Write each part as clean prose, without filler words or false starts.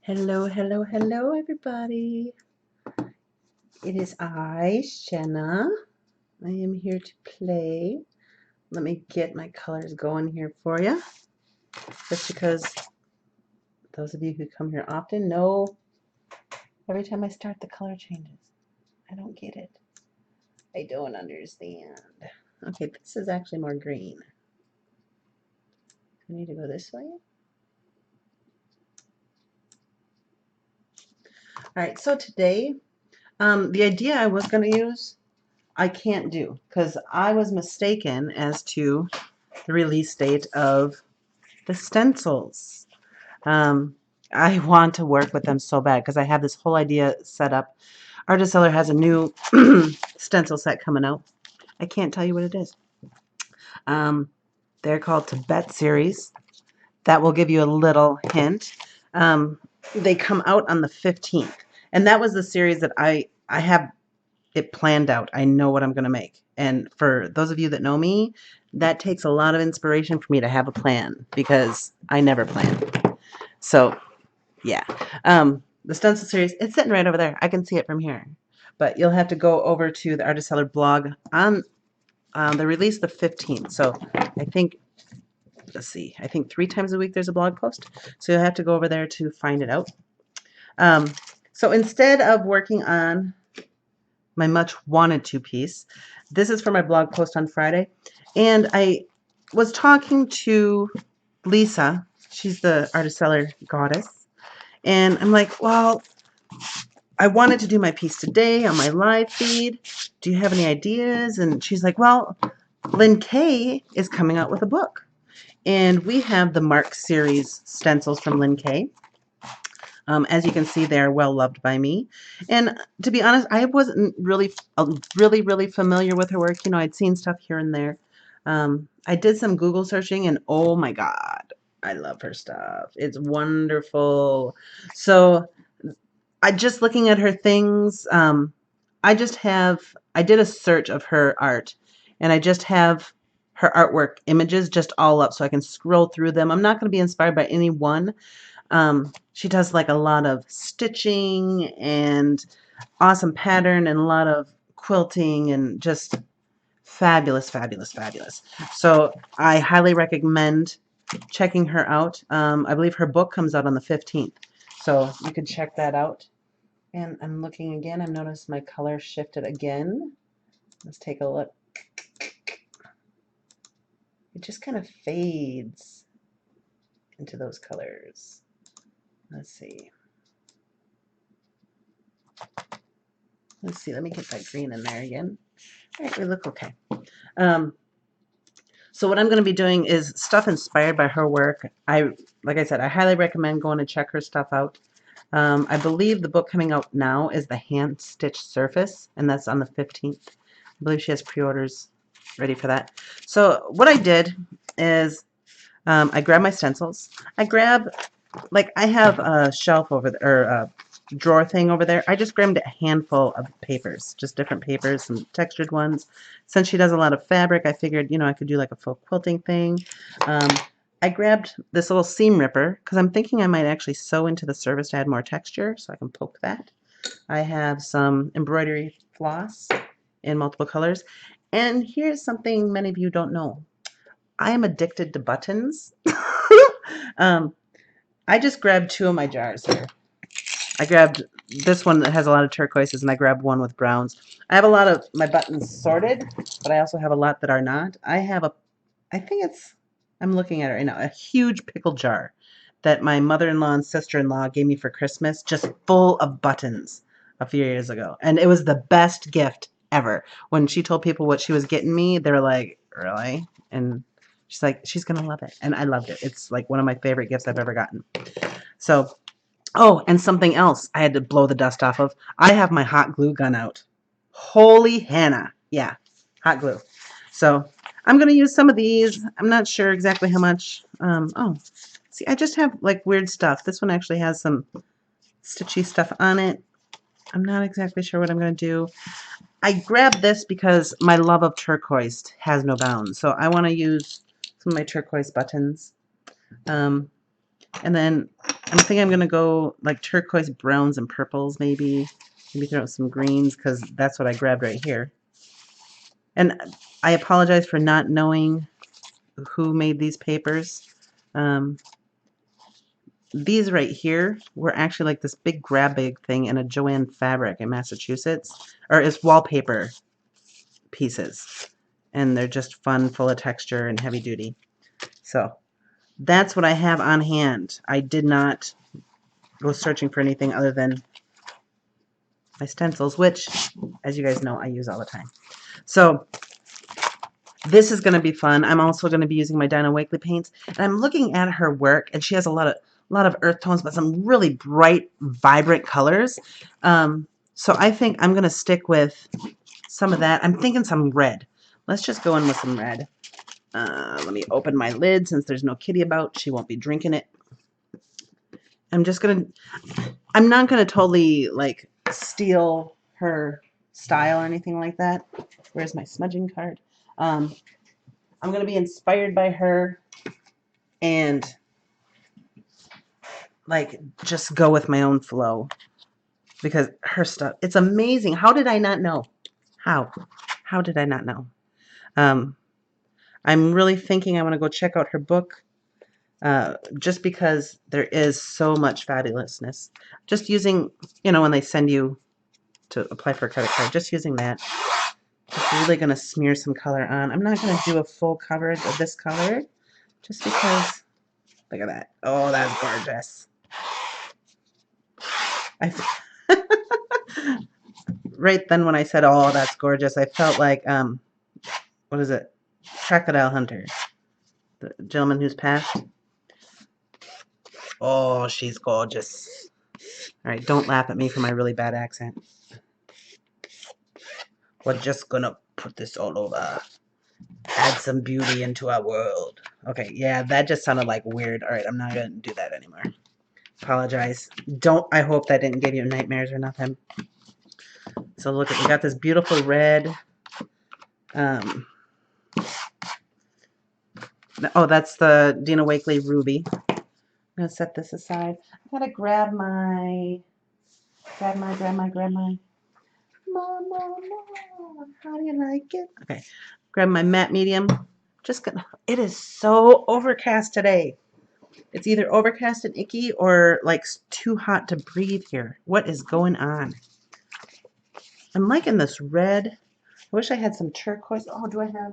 Hello, hello, hello, everybody. It is I, Shana. I am here to play. Let me get my colors going here for you. Just because those of you who come here often know every time I start, the color changes. I don't get it. I don't understand. Okay, this is actually more green. I need to go this way. All right, so today, the idea I was going to use, I can't do because I was mistaken as to the release date of the stencils. I want to work with them so bad because I have this whole idea set up. Artistcellar has a new stencil set coming out. I can't tell you what it is. They're called Tibet series. That will give you a little hint. They come out on the 15th. And that was the series that I have it planned out. I know what I'm going to make. And for those of you that know me, that takes a lot of inspiration for me to have a plan because I never plan. So, yeah. The stencil series, it's sitting right over there. I can see it from here. But you'll have to go over to the Artistcellar blog on the release the 15th. So I think, let's see, I think 3 times a week there's a blog post. So you'll have to go over there to find it out. So instead of working on my much wanted to piece, this is for my blog post on Friday. And I was talking to Lisa. She's the Artistcellar goddess. And I'm like, well, I wanted to do my piece today on my live feed. Do you have any ideas? And she's like, well, Lynn K is coming out with a book. And we have the Mark series stencils from Lynn K. As you can see, they're well loved by me. And to be honest, I wasn't really familiar with her work. You know, I'd seen stuff here and there. I did some Google searching, and oh my God, I love her stuff. It's wonderful. So I just looking at her things, I did a search of her art, and I just have her artwork images just all up so I can scroll through them. I'm not going to be inspired by any one. She does like a lot of stitching and awesome pattern and a lot of quilting and just fabulous, fabulous, fabulous. So I highly recommend checking her out. I believe her book comes out on the 15th. So you can check that out. And I'm looking again. I've noticed my color shifted again. Let's take a look. It just kind of fades into those colors. Let's see. Let's see. Let me get that green in there again. All right, we look okay. So what I'm going to be doing is stuff inspired by her work. Like I said, I highly recommend going to check her stuff out. I believe the book coming out now is the Hand Stitched Surface, and that's on the 15th. I believe she has pre-orders ready for that. So what I did is I grabbed my stencils. I have a shelf over there, or a drawer thing over there. I just grabbed a handful of papers, just different papers, some textured ones. Since she does a lot of fabric, I figured, you know, I could do like a full quilting thing. I grabbed this little seam ripper because I'm thinking I might actually sew into the surface to add more texture, so I can poke that. I have some embroidery floss in multiple colors. And here's something many of you don't know. I am addicted to buttons. I just grabbed 2 of my jars here. I grabbed this one that has a lot of turquoises, and I grabbed one with browns. I have a lot of my buttons sorted, but I also have a lot that are not. I'm looking at it right now, a huge pickle jar that my mother-in-law and sister-in-law gave me for Christmas, just full of buttons a few years ago. And it was the best gift ever. When she told people what she was getting me, they were like, really? And she's like, she's going to love it. And I loved it. It's like one of my favorite gifts I've ever gotten. So, oh, and something else I had to blow the dust off of. I have my hot glue gun out. Holy Hannah. Yeah, hot glue. So I'm going to use some of these. I'm not sure exactly how much. Oh, see, I just have like weird stuff. This one actually has some stitchy stuff on it. I'm not exactly sure what I'm going to do. I grabbed this because my love of turquoise has no bounds. So I want to use some of my turquoise buttons. And then I think I'm going to go like turquoise browns and purples maybe. Maybe throw out some greens because that's what I grabbed right here. And I apologize for not knowing who made these papers. These right here were actually like this big grab bag thing in a Joann Fabric in Massachusetts. Or it's wallpaper pieces. And they're just fun, full of texture, and heavy duty. So that's what I have on hand. I did not go searching for anything other than my stencils, which, as you guys know, I use all the time. So this is going to be fun. I'm also going to be using my Dinah Wakely paints. And I'm looking at her work, and she has a lot of earth tones, but some really bright, vibrant colors. So I think I'm going to stick with some of that. I'm thinking some red. Let's just go in with some red. Let me open my lid since there's no kitty about. She won't be drinking it. I'm not going to totally like steal her style or anything like that. Where's my smudging card? I'm going to be inspired by her and like just go with my own flow because her stuff, it's amazing. How did I not know? How did I not know? I'm really thinking I want to go check out her book just because there is so much fabulousness. Just using, when they send you to apply for a credit card, just using that. Just really going to smear some color on. I'm not going to do a full coverage of this color just because, look at that. Oh, that's gorgeous. Right then when I said, oh, that's gorgeous, I felt like, what is it? Crocodile Hunter. The gentleman who's passed. Oh, she's gorgeous. All right, don't laugh at me for my really bad accent. We're just gonna put this all over. Add some beauty into our world. Okay, yeah, that just sounded like weird. All right, I'm not gonna do that anymore. Apologize. I hope that didn't give you nightmares or nothing. So look, we got this beautiful red. Oh, that's the Dina Wakely Ruby. I'm gonna set this aside. I gotta grab my. Mama, how do you like it? Okay, grab my matte medium. It is so overcast today. It's either overcast and icky or like too hot to breathe here. What is going on? I'm liking this red. I wish I had some turquoise. Oh, do I have?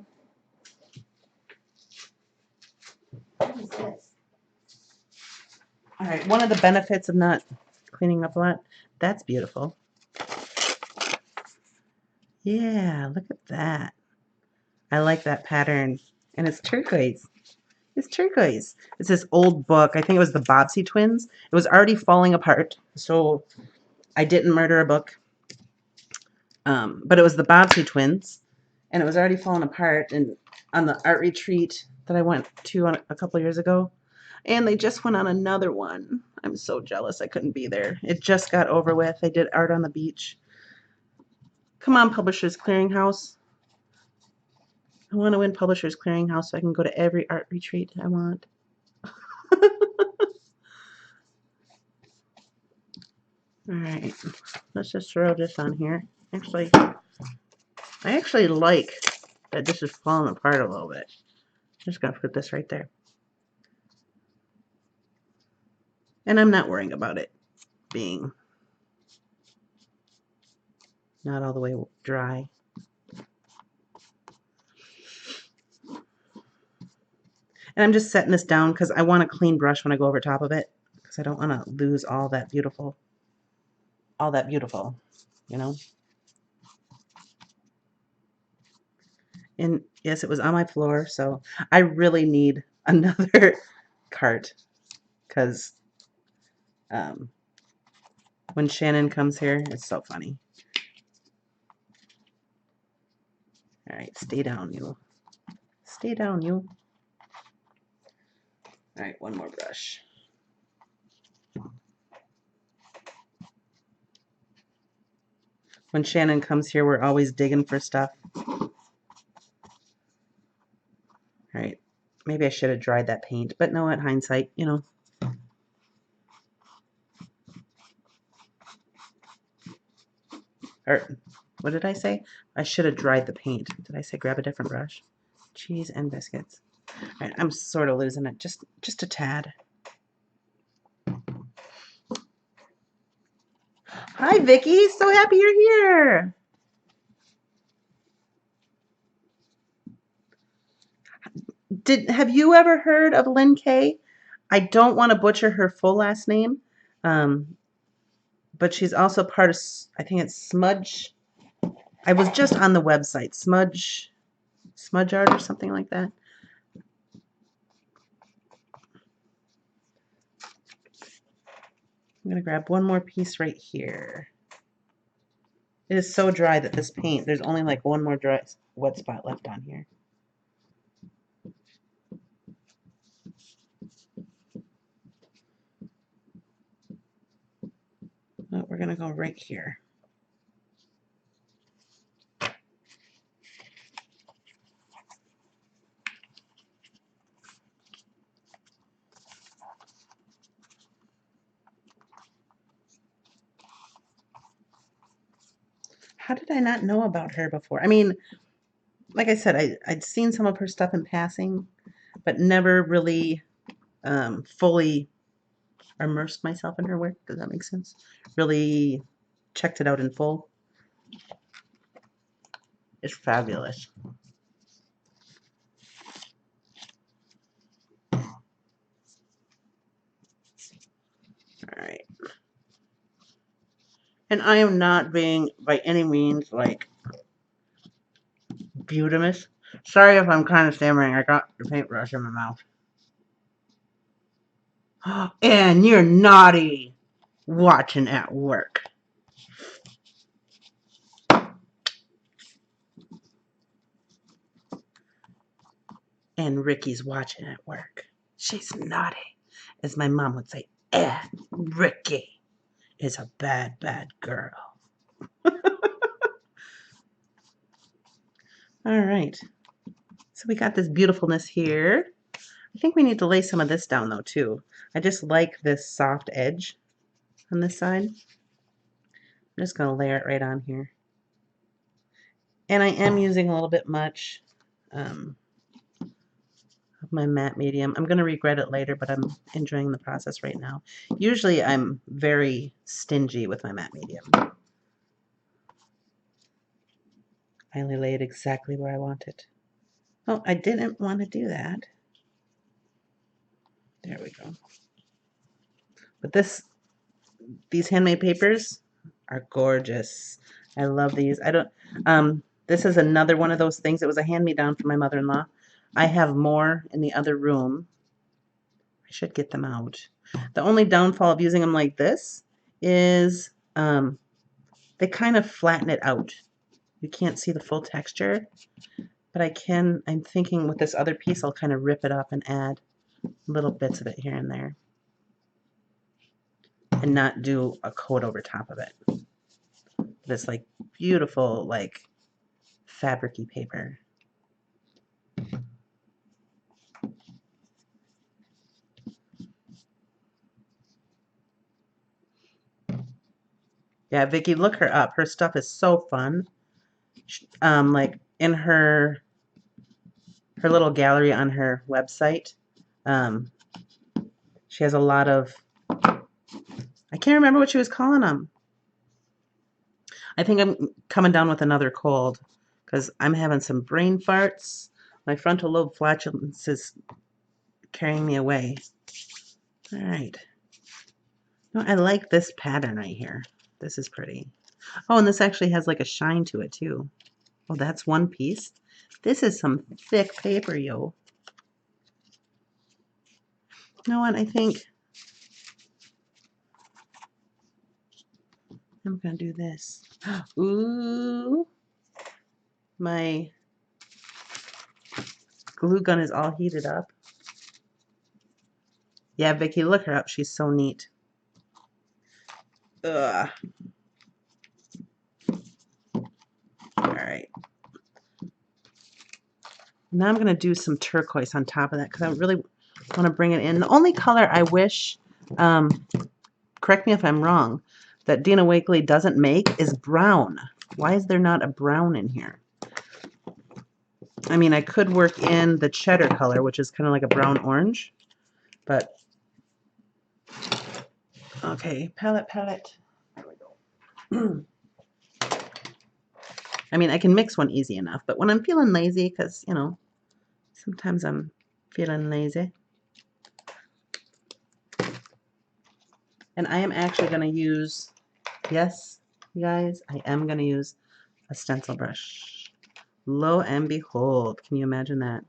What is this? All right, one of the benefits of not cleaning up a lot. That's beautiful. Yeah, look at that. I like that pattern. And it's turquoise. It's turquoise. It's this old book. I think it was the Bobbsey twins. It was already falling apart, so I didn't murder a book. But it was the Bobbsey twins, and it was already falling apart. And on the art retreat that I went to a couple of years ago, and they just went on another one. I'm so jealous I couldn't be there. It just got over with. They did art on the beach. Come on, Publishers Clearinghouse. I want to win Publishers Clearinghouse so I can go to every art retreat I want. All right, let's just throw this on here. Actually, I actually like that this is falling apart a little bit. I'm just going to put this right there. And I'm not worrying about it being not all the way dry. And I'm just setting this down because I want a clean brush when I go over top of it because I don't want to lose all that beautiful, you know. And yes, it was on my floor, so I really need another cart because when Shannon comes here, it's so funny. All right, stay down, you. Stay down, you. All right, one more brush. When Shannon comes here, we're always digging for stuff. All right, maybe I should have dried that paint, but no, at hindsight, you know. Or what did I say? I should have dried the paint. Did I say grab a different brush? Cheese and biscuits. All right, I'm sort of losing it, just a tad. Hi, Vicky. So happy you're here. Have you ever heard of Lynn K? I don't want to butcher her full last name, but she's also part of, I think it's Smudge. I was just on the website, Smudge Art or something like that. I'm going to grab one more piece right here. It is so dry that this paint, there's only like one more dry wet spot left on here. Oh, we're going to go right here. How did I not know about her before? I mean, like I said, I'd seen some of her stuff in passing, but never really fully immersed myself in her work. Does that make sense? Really checked it out in full. It's fabulous. All right. And I am not being by any means like beautimous. Sorry if I'm kind of stammering. I got the paintbrush in my mouth. And you're naughty watching at work. And Ricky's watching at work. She's naughty. As my mom would say, Ricky is a bad, bad girl. All right. So we got this beautifulness here. I think we need to lay some of this down though too. I just like this soft edge on this side. I'm just going to layer it right on here. And I am using a little bit much of my matte medium. I'm going to regret it later, but I'm enjoying the process right now. Usually I'm very stingy with my matte medium. I only lay it exactly where I want it. Oh, I didn't want to do that. There we go. But these handmade papers are gorgeous. I love these. This is another one of those things. It was a hand-me-down from my mother-in-law. I have more in the other room. I should get them out. The only downfall of using them like this is they kind of flatten it out. You can't see the full texture, but I'm thinking with this other piece, I'll kind of rip it up and add little bits of it here and there and not do a coat over top of it. This like beautiful, like fabric-y paper. Yeah, Vicky, look her up. Her stuff is so fun. Like in her little gallery on her website, she has a lot of, I can't remember what she was calling them. I think I'm coming down with another cold because I'm having some brain farts. My frontal lobe flatulence is carrying me away. All right. No, I like this pattern right here. This is pretty. Oh, and this actually has like a shine to it too. Oh, that's one piece. This is some thick paper, yo. You know what? I think I'm going to do this. Ooh. My glue gun is all heated up. Yeah, Vicky, look her up. She's so neat. Ugh. All right. Now I'm going to do some turquoise on top of that because I really want to bring it in. The only color I wish, correct me if I'm wrong, that Dina Wakley doesn't make is brown. Why is there not a brown in here? I mean, I could work in the cheddar color, which is kind of like a brown orange, but okay, palette. There we go. I mean, I can mix one easy enough, but when I'm feeling lazy, because, you know, sometimes I'm feeling lazy. And I am actually going to use, yes, you guys, I am going to use a stencil brush. Lo and behold, can you imagine that?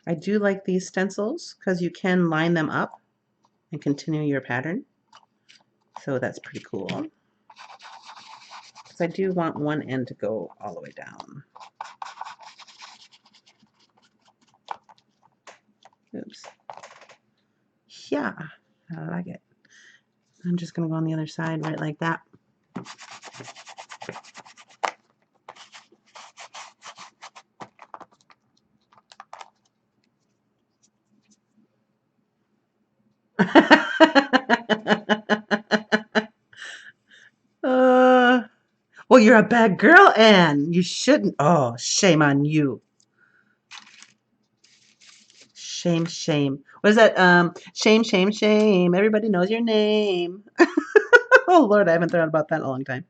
I do like these stencils because you can line them up and continue your pattern. So that's pretty cool. Because I do want one end to go all the way down. Oops. Yeah, I like it. I'm just going to go on the other side right like that. Well, you're a bad girl, Anne. You shouldn't. Oh, shame on you. Shame, shame. What is that? Shame, shame, shame. Everybody knows your name. Oh, Lord, I haven't thought about that in a long time.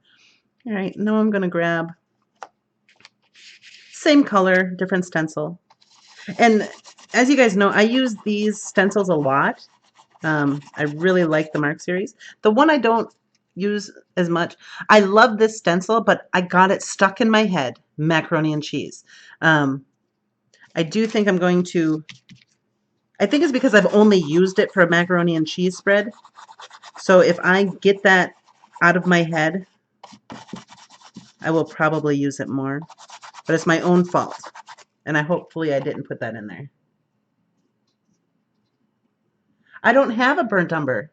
All right, now I'm going to grab same color, different stencil. And as you guys know, I use these stencils a lot. I really like the Mark series. The one I don't use as much, I love this stencil, but I got it stuck in my head, macaroni and cheese. I do think I'm going to, I think it's because I've only used it for a macaroni and cheese spread. So if I get that out of my head, I will probably use it more. But it's my own fault. And hopefully I didn't put that in there. I don't have a burnt umber.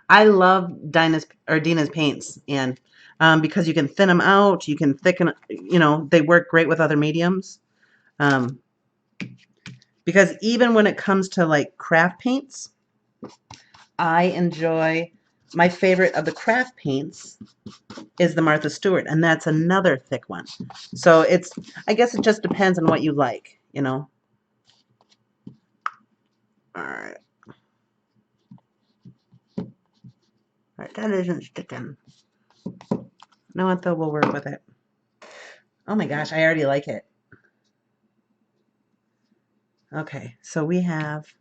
I love Dina's paints, and because you can thin them out, you can thicken, you know, they work great with other mediums. Because even when it comes to like craft paints, I enjoy, my favorite of the craft paints is the Martha Stewart, and that's another thick one. So it's, I guess it just depends on what you like, you know. All right. All right, that isn't sticking. No, what though, we'll work with it. Oh my gosh, I already like it. Okay, so we have,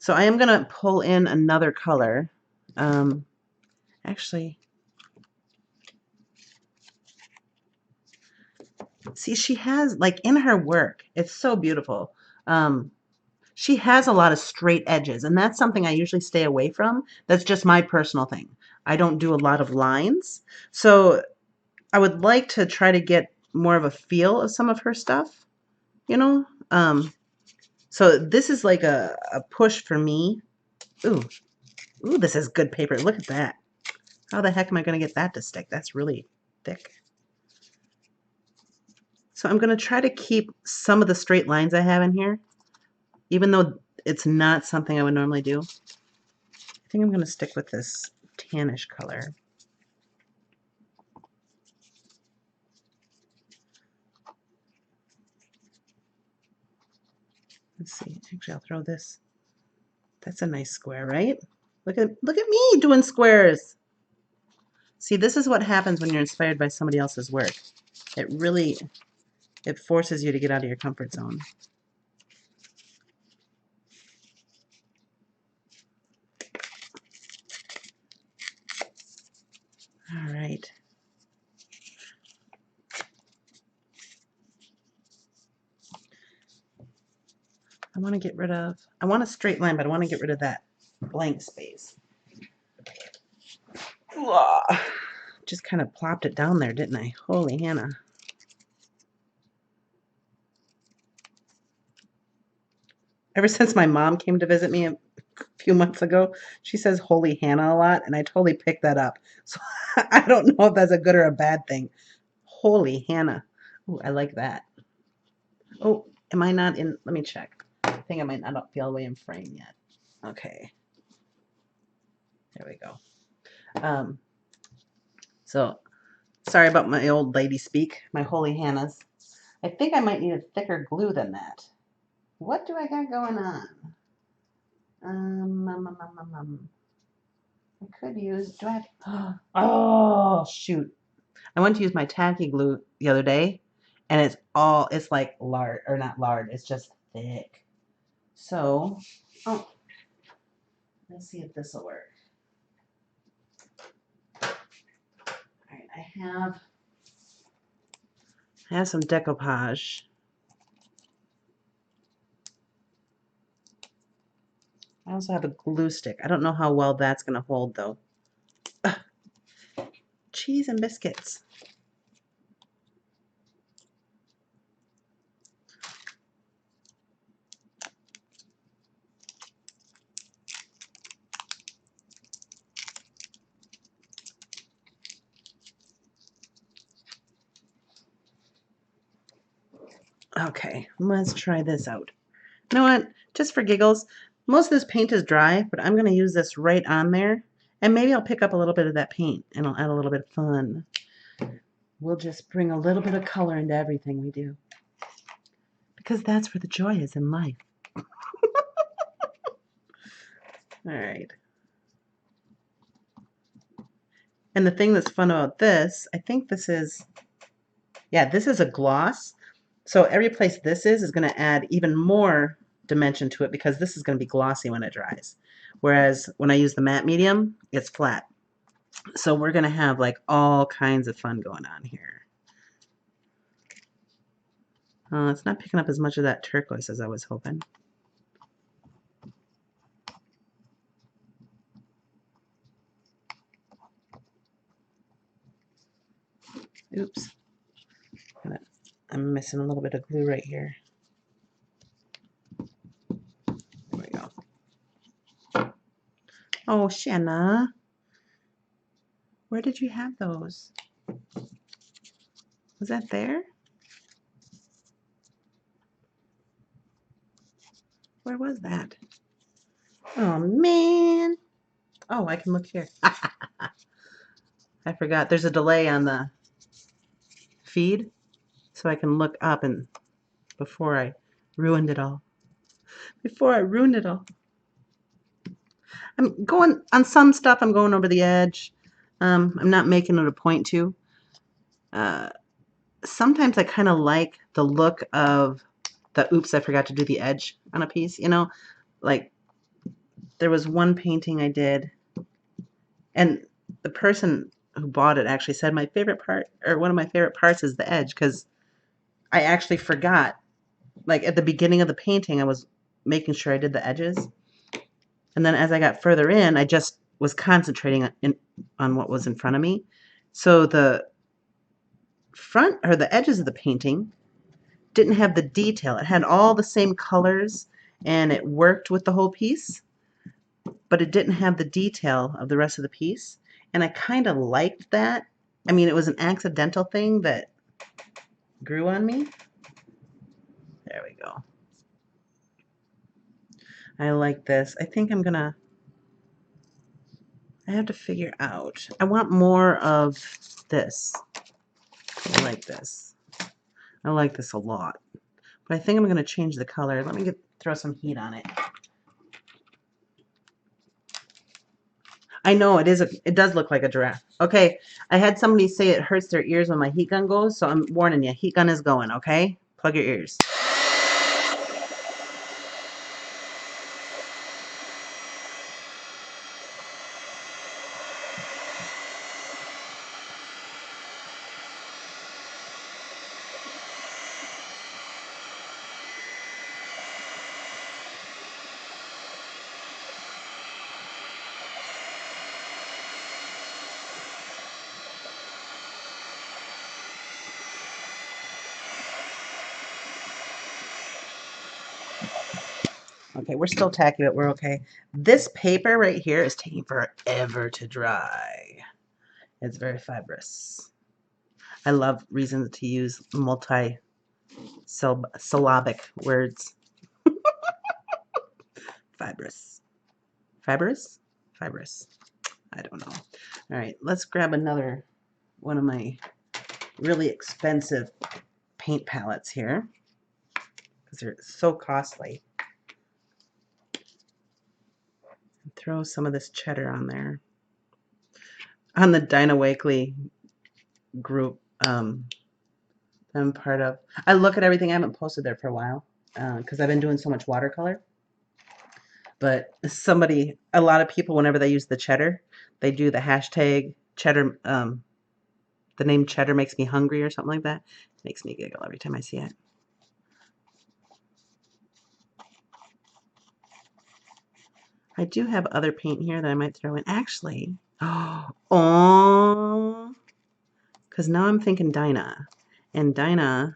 so I am going to pull in another color. Actually, see, she has, like, in her work, it's so beautiful. She has a lot of straight edges, and that's something I usually stay away from. That's just my personal thing. I don't do a lot of lines. So I would like to try to get more of a feel of some of her stuff, you know? So this is like a push for me. Ooh, this is good paper. Look at that. How the heck am I going to get that to stick? That's really thick. So I'm going to try to keep some of the straight lines I have in here, even though it's not something I would normally do. I think I'm going to stick with this tannish color. Let's see. Actually, I'll throw this. That's a nice square, right? Look at me doing squares. See, this is what happens when you're inspired by somebody else's work. It really, it forces you to get out of your comfort zone. All right. I want to get rid of, I want a straight line, but I want to get rid of that blank space. Just kind of plopped it down there, didn't I? Holy Hannah. Ever since my mom came to visit me a few months ago, she says Holy Hannah a lot, and I totally picked that up. So I don't know if that's a good or a bad thing. Holy Hannah. Oh, I like that. Oh, am I not in? Let me check. I think I might not be all the way in frame yet. Okay. There we go. So sorry about my old lady speak, my Holy Hannahs. I think I might need a thicker glue than that. What do I got going on? I could use, do I have, oh, shoot. I went to use my tacky glue the other day, and it's like lard, or not lard, it's just thick. So, oh, let's see if this will work. All right, I have some decoupage. I also have a glue stick. I don't know how well that's going to hold, though. Ugh. Cheese and biscuits. Okay, let's try this out. You know what? Just for giggles, most of this paint is dry, but I'm going to use this right on there. And maybe I'll pick up a little bit of that paint, and I'll add a little bit of fun. We'll just bring a little bit of color into everything we do. Because that's where the joy is in life. All right. And the thing that's fun about this, I think this is, yeah, this is a gloss. So every place this is going to add even more dimension to it because this is going to be glossy when it dries. Whereas when I use the matte medium, it's flat. So we're going to have like all kinds of fun going on here. It's not picking up as much of that turquoise as I was hoping. Oops. I'm missing a little bit of glue right here. There we go. Oh, Shana. Where did you have those? Was that there? Where was that? Oh, man. Oh, I can look here. I forgot. There's a delay on the feed, so I can look up and before I ruined it all. Before I ruined it all. I'm going on some stuff. I'm going over the edge. I'm not making it a point to. Sometimes I kind of like the look of the oops, I forgot to do the edge on a piece. You know, like there was one painting I did, and the person who bought it actually said my favorite part, or one of my favorite parts, is the edge, because I actually forgot. Like at the beginning of the painting, I was making sure I did the edges. And then as I got further in, I just was concentrating on what was in front of me. So the front or the edges of the painting didn't have the detail. It had all the same colors and it worked with the whole piece, but it didn't have the detail of the rest of the piece. And I kind of liked that. I mean, it was an accidental thing that grew on me. There we go. I like this. I think I'm gonna, I have to figure out, I want more of this. I like this. I like this a lot. But I think I'm gonna change the color. Let me throw some heat on it. I know it is it does look like a giraffe. Okay, I had somebody say it hurts their ears when my heat gun goes, so I'm warning you, heat gun is going, okay? Plug your ears. Okay, we're still tacky, but we're okay. This paper right here is taking forever to dry. It's very fibrous. I love reasons to use multi-syllabic words. Fibrous. Fibrous? Fibrous. I don't know. All right, let's grab another one of my really expensive paint palettes here because they're so costly. Throw some of this cheddar on there. On the Dinah Wakely group I'm part of, I look at everything. I haven't posted there for a while because I've been doing so much watercolor. But a lot of people, whenever they use the cheddar, they do the hashtag cheddar. The name cheddar makes me hungry or something like that. It makes me giggle every time I see it. I do have other paint here that I might throw in. Actually, oh, because now I'm thinking Dinah. And Dinah,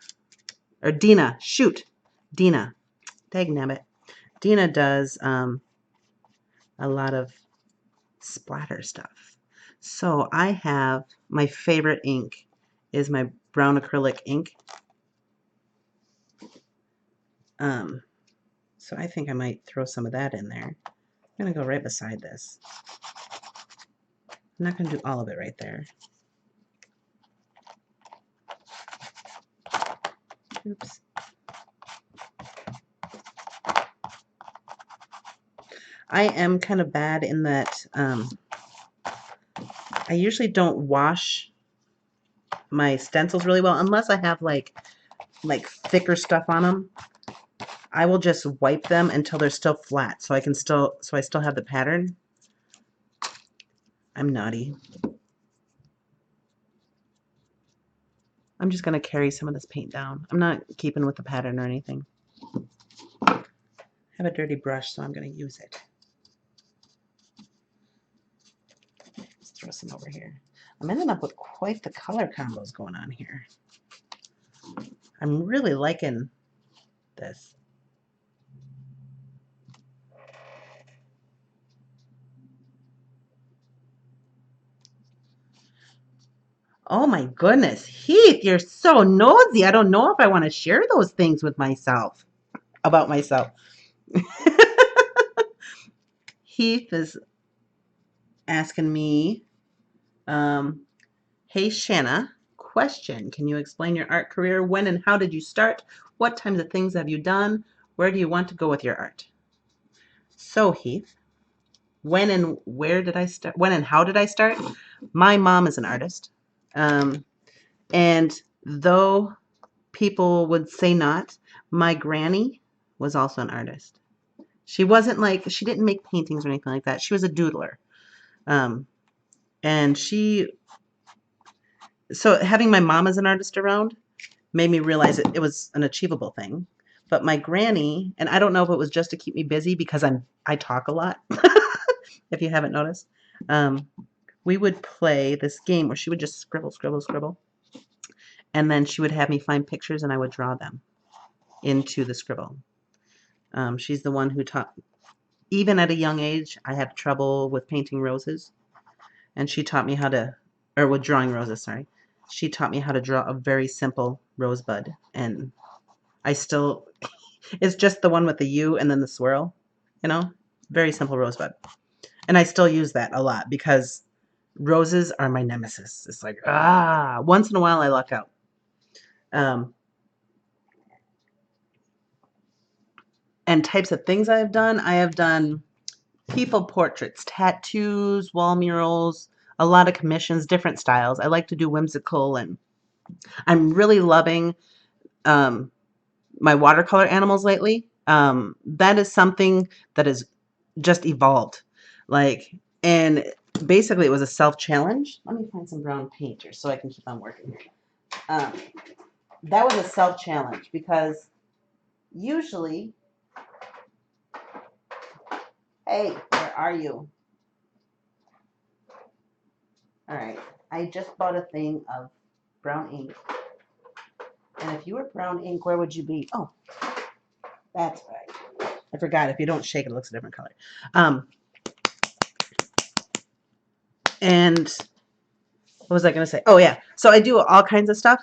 or Dina, shoot, Dina, dagnabbit. Dina does a lot of splatter stuff. So I have, my favorite ink is my brown acrylic ink. So I think I might throw some of that in there. I'm going to go right beside this. I'm not going to do all of it right there. Oops. I am kind of bad in that I usually don't wash my stencils really well unless I have like thicker stuff on them. I will just wipe them until they're still flat so I still have the pattern. I'm naughty. I'm just going to carry some of this paint down. I'm not keeping with the pattern or anything. I have a dirty brush, so I'm going to use it. Let's throw some over here. I'm ending up with quite the color combos going on here. I'm really liking this. Oh my goodness, Heath, you're so nosy. I don't know if I want to share those things with myself, about myself. Heath is asking me, hey Shana, question. Can you explain your art career? When and how did you start? What kinds of things have you done? Where do you want to go with your art? So Heath, when and where did I start? When and how did I start? My mom is an artist. And though people would say not, my granny was also an artist. She didn't make paintings or anything like that. She was a doodler. And so having my mom as an artist around made me realize it was an achievable thing. But my granny, and I don't know if it was just to keep me busy because I talk a lot, if you haven't noticed, we would play this game where she would just scribble, scribble, scribble. And then she would have me find pictures and I would draw them into the scribble. She's the one who taught, even at a young age, I had trouble with painting roses. And she taught me how to, or with drawing roses, sorry. She taught me how to draw a very simple rosebud. And I still, it's just the one with the U and then the swirl, very simple rosebud. And I still use that a lot because roses are my nemesis. It's like, once in a while I luck out. And types of things I have done people portraits, tattoos, wall murals, a lot of commissions, different styles. I like to do whimsical, and I'm really loving my watercolor animals lately. That is something that has just evolved. And basically it was a self-challenge. Let me find some brown paint here so I can keep on working. That was a self-challenge because usually, hey, where are you? All right, I just bought a thing of brown ink. And if you were brown ink, where would you be? Oh, that's right. I forgot. If you don't shake it, it looks a different color. Um, and what was I going to say? Oh, yeah. So I do all kinds of stuff.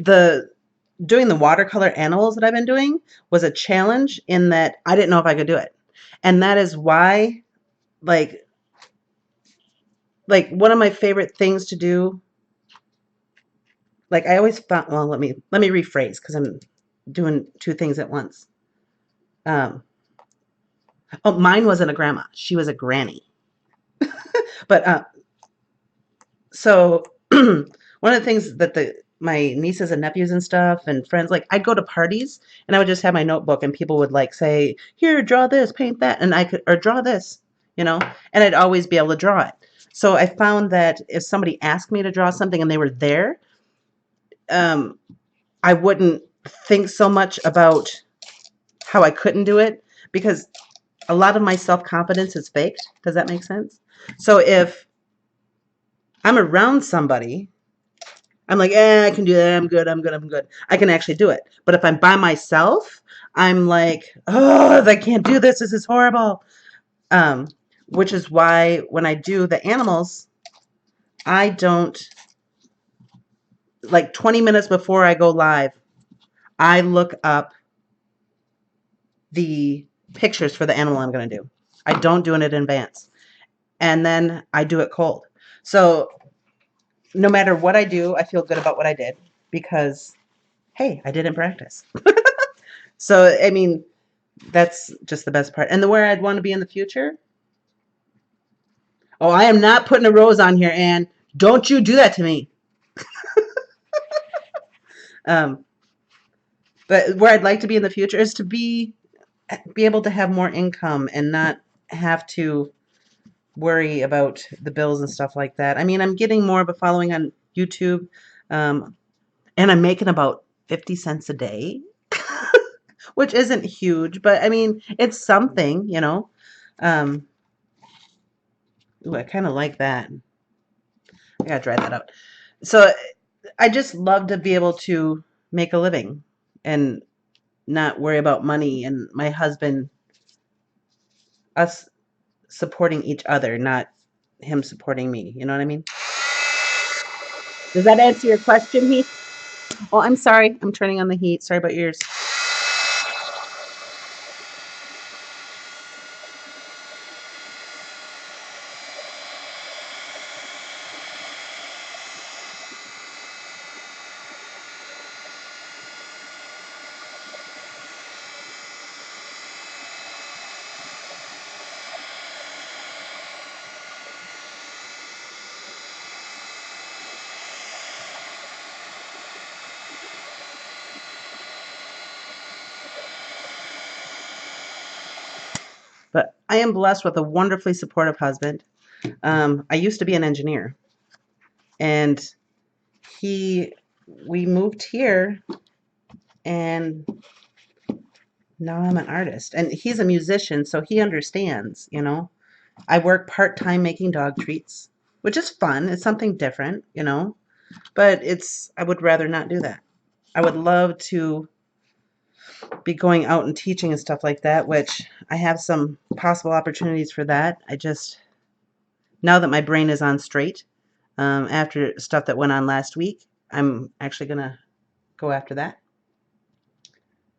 Doing the watercolor animals that I've been doing was a challenge in that I didn't know if I could do it. And that is why, like one of my favorite things to do, like I always found, well, let me rephrase because I'm doing two things at once. Oh, mine wasn't a grandma. She was a granny. But so one of the things that my nieces and nephews and stuff and friends, like I'd go to parties and I would just have my notebook and people would like say, here, draw this, paint that, and I could, or draw this, and I'd always be able to draw it. So I found that if somebody asked me to draw something and they were there, I wouldn't think so much about how I couldn't do it because a lot of my self-confidence is faked. Does that make sense? So if I'm around somebody, I'm like, I can do that. I'm good. I'm good. I'm good. I can actually do it. But if I'm by myself, I'm like, oh, I can't do this. This is horrible. Which is why when I do the animals, I don't, like 20 minutes before I go live, I look up the pictures for the animal I'm going to do. I don't do it in advance. And then I do it cold. So no matter what I do, I feel good about what I did because, hey, I didn't practice. So, I mean, that's just the best part. And where I'd want to be in the future? Oh, I am not putting a rose on here, Anne. Don't you do that to me. Um, but where I'd like to be in the future is to be able to have more income and not have to worry about the bills and stuff like that. I mean, I'm getting more of a following on YouTube, and I'm making about 50 cents a day, which isn't huge, but I mean, it's something. Ooh, I kind of like that. I gotta try that out. So I just love to be able to make a living and not worry about money and my husband, us supporting each other, not him supporting me. You know what I mean? Does that answer your question, Heath? Oh, I'm sorry. I'm turning on the heat. Sorry about yours. But I am blessed with a wonderfully supportive husband. I used to be an engineer, and we moved here, and now I'm an artist. And he's a musician, so he understands. I work part-time making dog treats, which is fun. It's something different. But I would rather not do that. I would love to be going out and teaching and stuff like that, which I have some possible opportunities for that. Now that my brain is on straight, after stuff that went on last week, I'm actually going to go after that.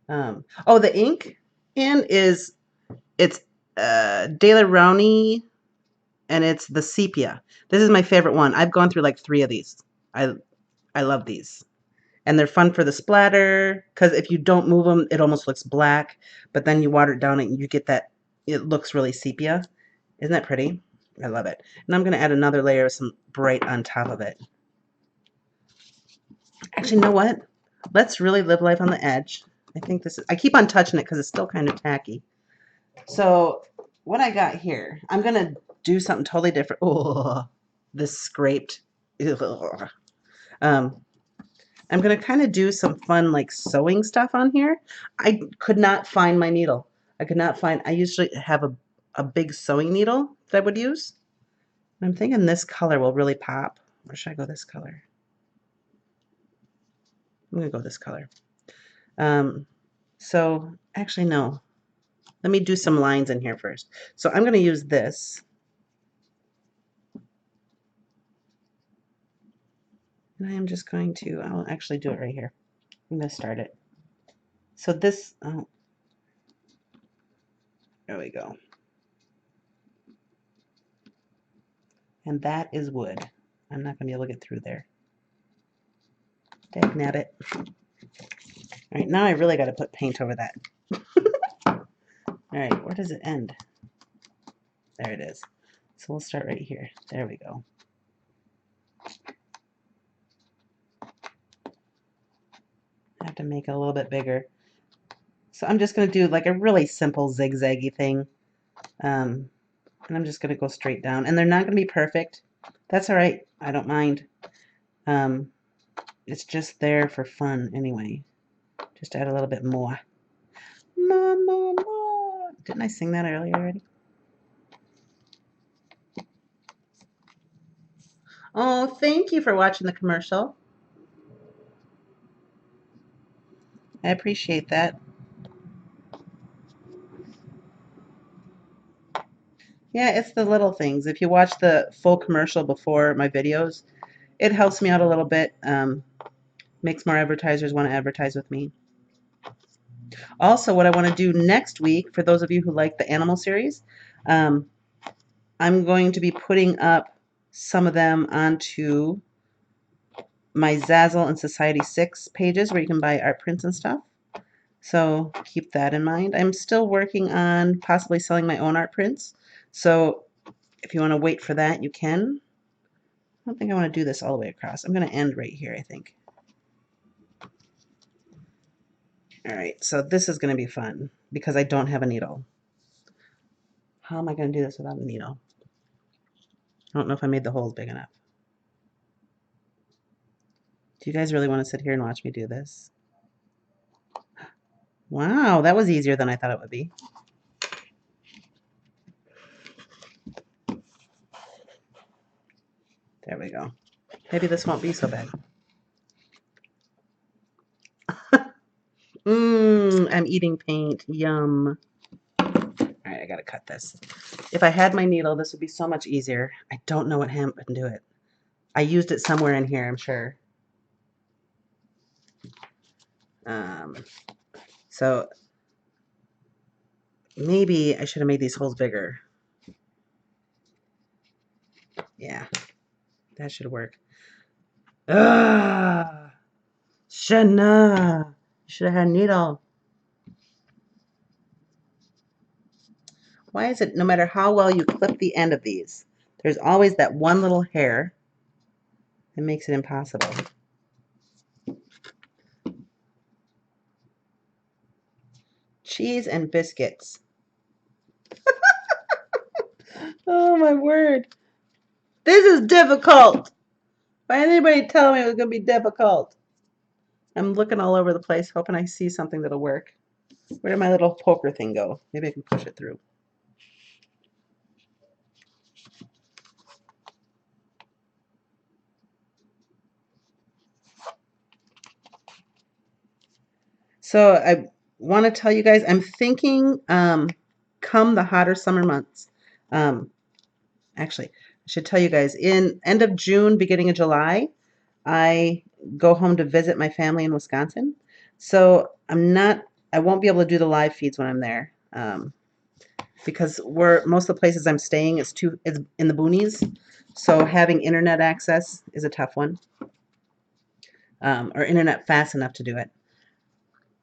Oh, the ink it's De La Rowney, and it's the sepia. This is my favorite one. I've gone through like 3 of these. I love these. And they're fun for the splatter because if you don't move them, it almost looks black. But then you water it down and you get that, it looks really sepia. Isn't that pretty? I love it. And I'm going to add another layer of some bright on top of it. Actually, you know what? Let's really live life on the edge. I keep on touching it because it's still kind of tacky. So what I got here, I'm going to do something totally different. Oh, this scraped. Ugh. I'm going to kind of do some fun like sewing stuff on here. I could not find my needle. I usually have a big sewing needle that I would use. I'm thinking this color will really pop. Or should I go this color? I'm going to go this color. So actually, no. Let me do some lines in here first. So I'm going to use this. And I am just going to, I'll actually do it right here. I'm going to start it. So this, oh, there we go. And that is wood. I'm not going to be able to get through there. Dagnabbit. All right, now I really got to put paint over that. All right, where does it end? There it is. So we'll start right here. There we go. I have to make it a little bit bigger. So I'm just going to do like a really simple zigzaggy thing. And I'm just going to go straight down. And they're not going to be perfect. That's all right. I don't mind. It's just there for fun anyway. Just add a little bit more. More. Didn't I sing that earlier already? Oh, thank you for watching the commercial. I appreciate that. Yeah, it's the little things. If you watch the full commercial before my videos, it helps me out a little bit. Makes more advertisers want to advertise with me. Also, what I want to do next week, for those of you who like the animal series, I'm going to be putting up some of them onto my Zazzle and Society 6 pages where you can buy art prints and stuff. So keep that in mind. I'm still working on possibly selling my own art prints. So if you want to wait for that, you can. I don't think I want to do this all the way across. I'm going to end right here, I think. All right, so this is going to be fun because I don't have a needle. How am I going to do this without a needle? I don't know if I made the holes big enough. Do you guys really want to sit here and watch me do this? Wow, that was easier than I thought it would be. There we go. Maybe this won't be so bad. I'm eating paint. Yum. All right, I gotta cut this. If I had my needle, this would be so much easier. I don't know what happened to it. I used it somewhere in here, I'm sure. So maybe I should have made these holes bigger. Yeah, that should work. Ah, Shana, you should have had a needle. Why is it no matter how well you clip the end of these, there's always that one little hair that makes it impossible. Cheese and biscuits. Oh my word. This is difficult. Why did anybody tell me it was going to be difficult? I'm looking all over the place, hoping I see something that'll work. Where did my little poker thing go? Maybe I can push it through. So I want to tell you guys, I'm thinking come the hotter summer months. Actually, I should tell you guys, in end of June, beginning of July, I go home to visit my family in Wisconsin. So I won't be able to do the live feeds when I'm there. Because most of the places I'm staying is in the boonies, so having internet access is a tough one, or internet fast enough to do it.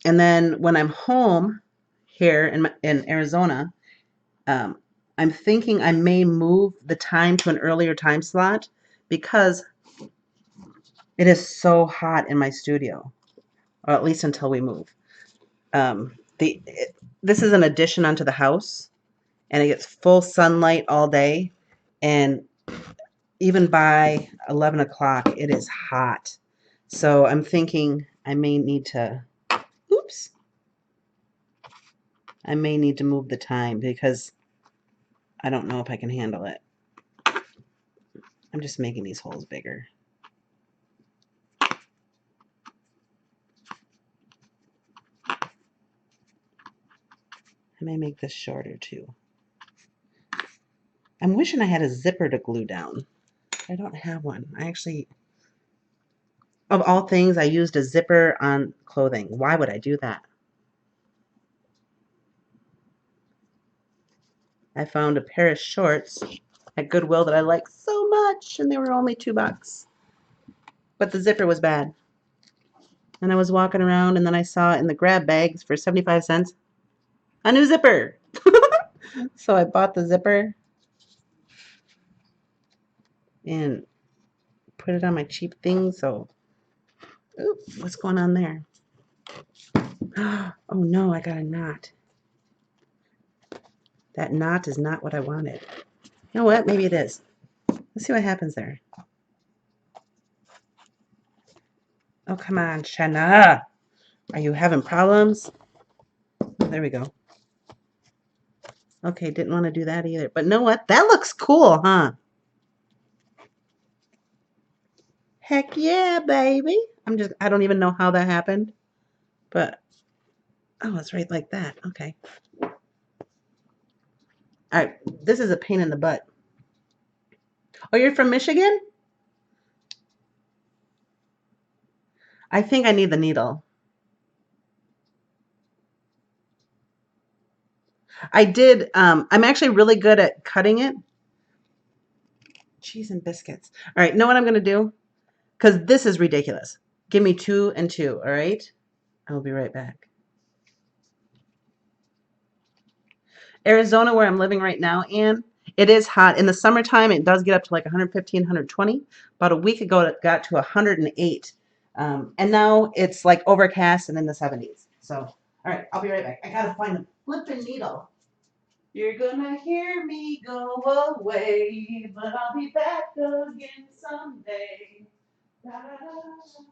And then when I'm home here in Arizona, I'm thinking I may move the time to an earlier time slot because it is so hot in my studio, or at least until we move. This is an addition onto the house, and it gets full sunlight all day, and even by 11 o'clock, it is hot. So I'm thinking I may need to, oops, I may need to move the time because I don't know if I can handle it. I'm just making these holes bigger. I may make this shorter too. I'm wishing I had a zipper to glue down. I don't have one. I actually, of all things, I used a zipper on clothing. Why would I do that? I found a pair of shorts at Goodwill that I like so much, and they were only $2. But the zipper was bad. And I was walking around, and then I saw in the grab bags for 75 cents a new zipper. So I bought the zipper and put it on my cheap thing. So, ooh, what's going on there? Oh no, I got a knot. That knot is not what I wanted. You know what? Maybe it is. Let's see what happens there. Oh, come on, Shana. Are you having problems? Oh, there we go. Okay, didn't want to do that either. But know what? That looks cool, huh? Heck yeah, baby. I don't even know how that happened. But, oh, it's right like that. Okay. All right, this is a pain in the butt. Oh, you're from Michigan? I think I need the needle. I did, I'm actually really good at cutting it. Cheese and biscuits. All right, know what I'm going to do? Because this is ridiculous. Give me 2 and 2, all right? I'll be right back. Arizona, where I'm living right now, Ann, it is hot. In the summertime, it does get up to like 115, 120. About a week ago, it got to 108. And now it's like overcast and in the 70s. So, all right, I'll be right back. I got to find a flipping needle. You're gonna hear me go away, but I'll be back again someday. Da, da, da, da.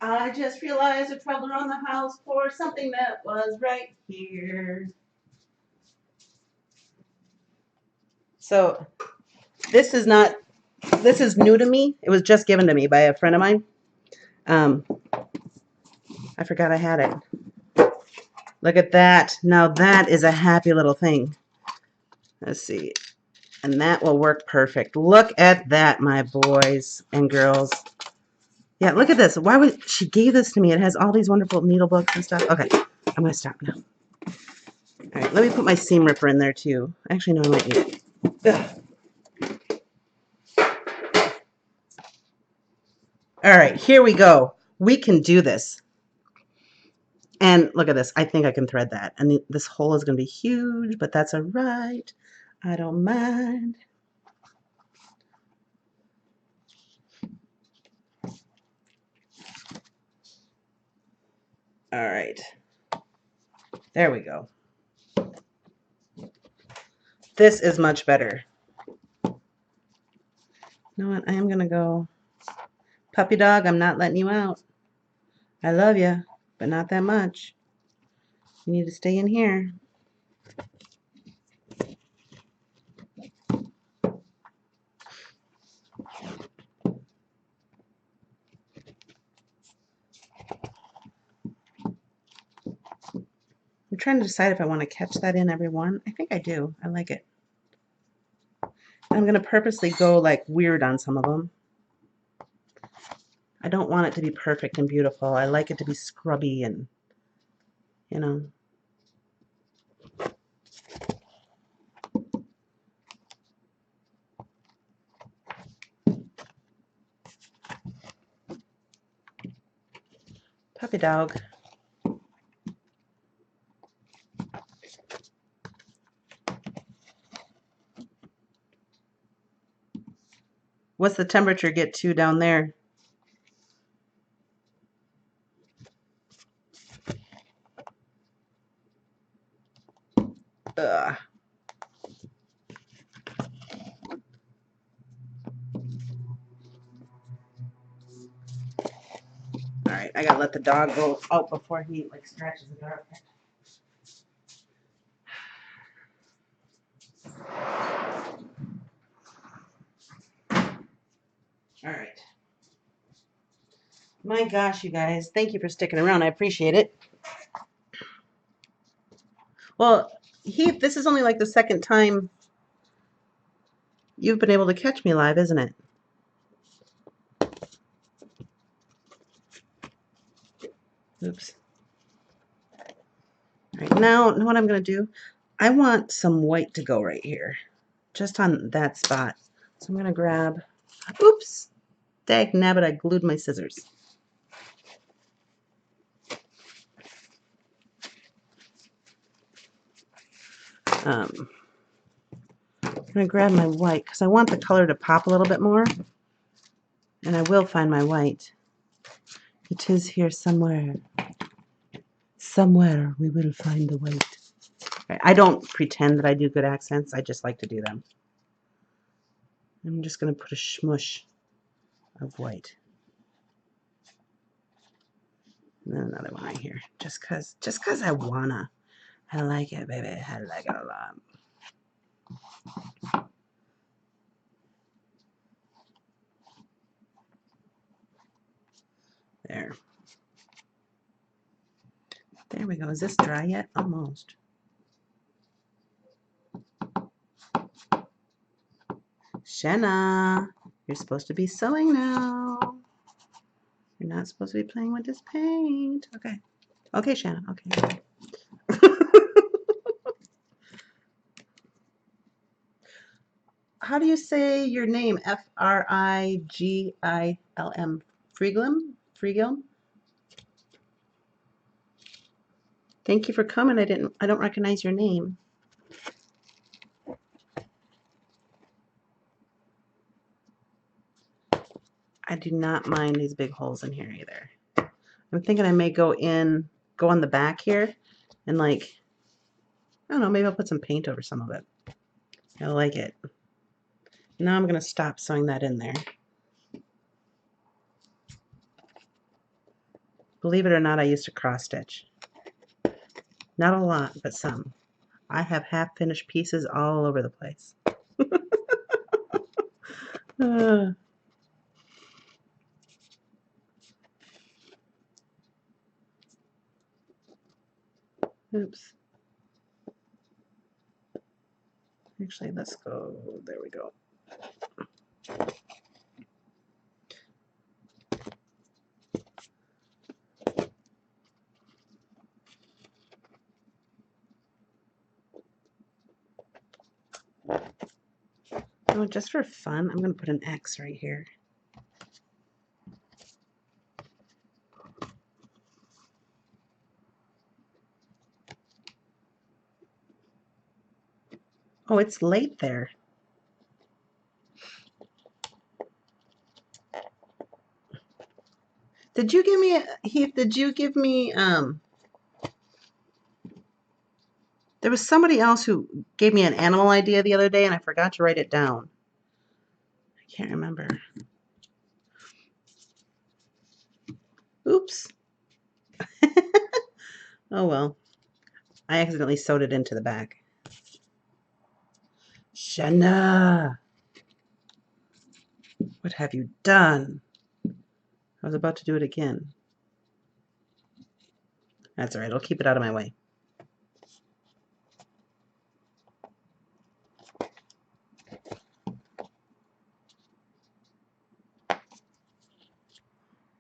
I just realized I traveled around the house for something that was right here. So this is not, this is new to me. It was just given to me by a friend of mine. I forgot I had it. Look at that. Now that is a happy little thing. Let's see. And that will work perfect. Look at that, my boys and girls. Yeah, look at this. Why would she gave this to me? It has all these wonderful needle books and stuff. Okay, I'm going to stop now. All right, let me put my seam ripper in there too. Actually, no, I might need it. Ugh. All right, here we go. We can do this. And look at this. I think I can thread that. And this hole is going to be huge, but that's all right. I don't mind. All right. There we go. This is much better. You know what? I am going to go. Puppy dog, I'm not letting you out. I love you, but not that much. You need to stay in here. I'm trying to decide if I want to catch that in every one. I think I do. I like it. I'm going to purposely go like weird on some of them. I don't want it to be perfect and beautiful. I like it to be scrubby and, you know. Puppy dog. What's the temperature get to down there? Ugh. All right, I gotta let the dog go out before he like scratches the door. All right. My gosh, you guys, thank you for sticking around. I appreciate it. Well, Heath, this is only like the second time you've been able to catch me live, isn't it? Oops. All right, now what I'm going to do, I want some white to go right here, just on that spot. So I'm going to grab, oops, dag nabbit, I glued my scissors. I'm going to grab my white because I want the color to pop a little bit more. And I will find my white. It is here somewhere. Somewhere we will find the white. Right, I don't pretend that I do good accents. I just like to do them. I'm just going to put a smush of white. And then another one right here. Just cause I wanna. I like it, baby. I like it a lot. There. There we go. Is this dry yet? Almost. Shana, you're supposed to be sewing now. You're not supposed to be playing with this paint. Okay. Okay, Shana. Okay. How do you say your name? Frigilm? Frigilm? Frigilm? Thank you for coming. I don't recognize your name. I do not mind these big holes in here either. I'm thinking I may go on the back here and like, I don't know, maybe I'll put some paint over some of it. I like it. Now I'm going to stop sewing that in there. Believe it or not, I used to cross stitch. Not a lot, but some. I have half finished pieces all over the place. Oops. Actually, let's go. There we go. Oh, just for fun, I'm going to put an X right here. Oh, it's late there. Did you give me, Heath, did you give me, there was somebody else who gave me an animal idea the other day and I forgot to write it down. I can't remember. Oops. Oh well. I accidentally sewed it into the back. Shana! What have you done? I was about to do it again. That's alright, I'll keep it out of my way.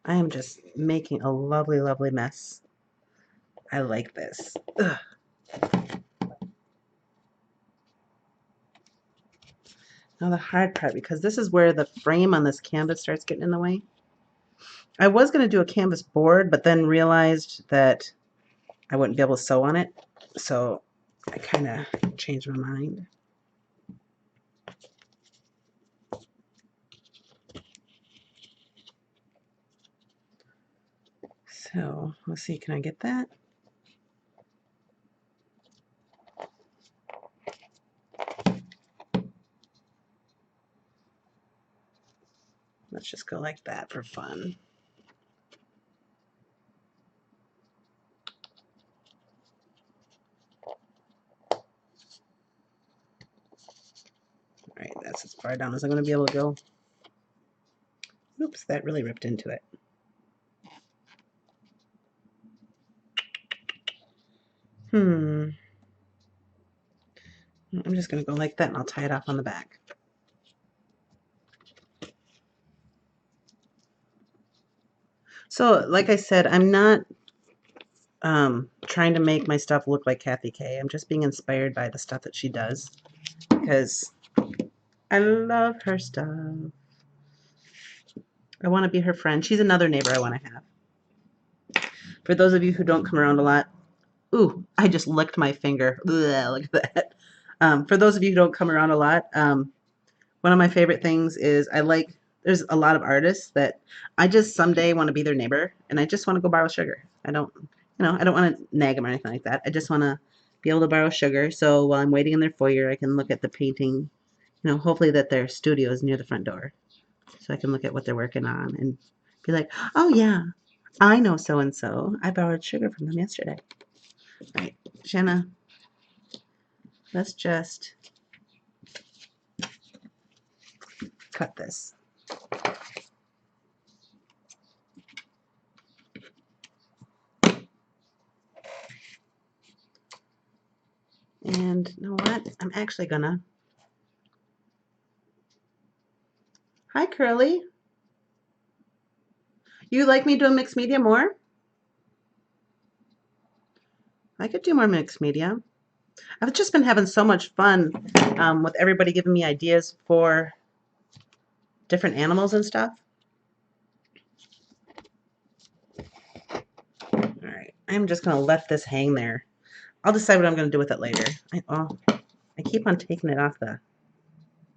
I am just making a lovely, lovely mess. I like this. Ugh. Now the hard part, because this is where the frame on this canvas starts getting in the way. I was going to do a canvas board, but then realized that I wouldn't be able to sew on it. So I kind of changed my mind. So let's see, can I get that? Let's just go like that for fun. All right, that's as far down as I'm going to be able to go. Oops, that really ripped into it. I'm just going to go like that, and I'll tie it off on the back. So, like I said, I'm not trying to make my stuff look like Kathy K. I'm just being inspired by the stuff that she does because I love her stuff. I want to be her friend. She's another neighbor I want to have. For those of you who don't come around a lot, ooh, I just licked my finger. Ugh, look at that. For those of you who don't come around a lot, one of my favorite things is there's a lot of artists that I just someday want to be their neighbor, and I just want to go borrow sugar. I don't want to nag them or anything like that. I just want to be able to borrow sugar. So while I'm waiting in their foyer, I can look at the painting, hopefully that their studio is near the front door. So I can look at what they're working on and be like, oh yeah, I know so-and-so. I borrowed sugar from them yesterday. All right, Shana, let's just cut this. And you know what? I'm actually gonna... Hi, Curly. You like me doing mixed media more? I could do more mixed media. I've just been having so much fun with everybody giving me ideas for different animals and stuff. All right, I'm just going to let this hang there. I'll decide what I'm going to do with it later. I keep on taking it off the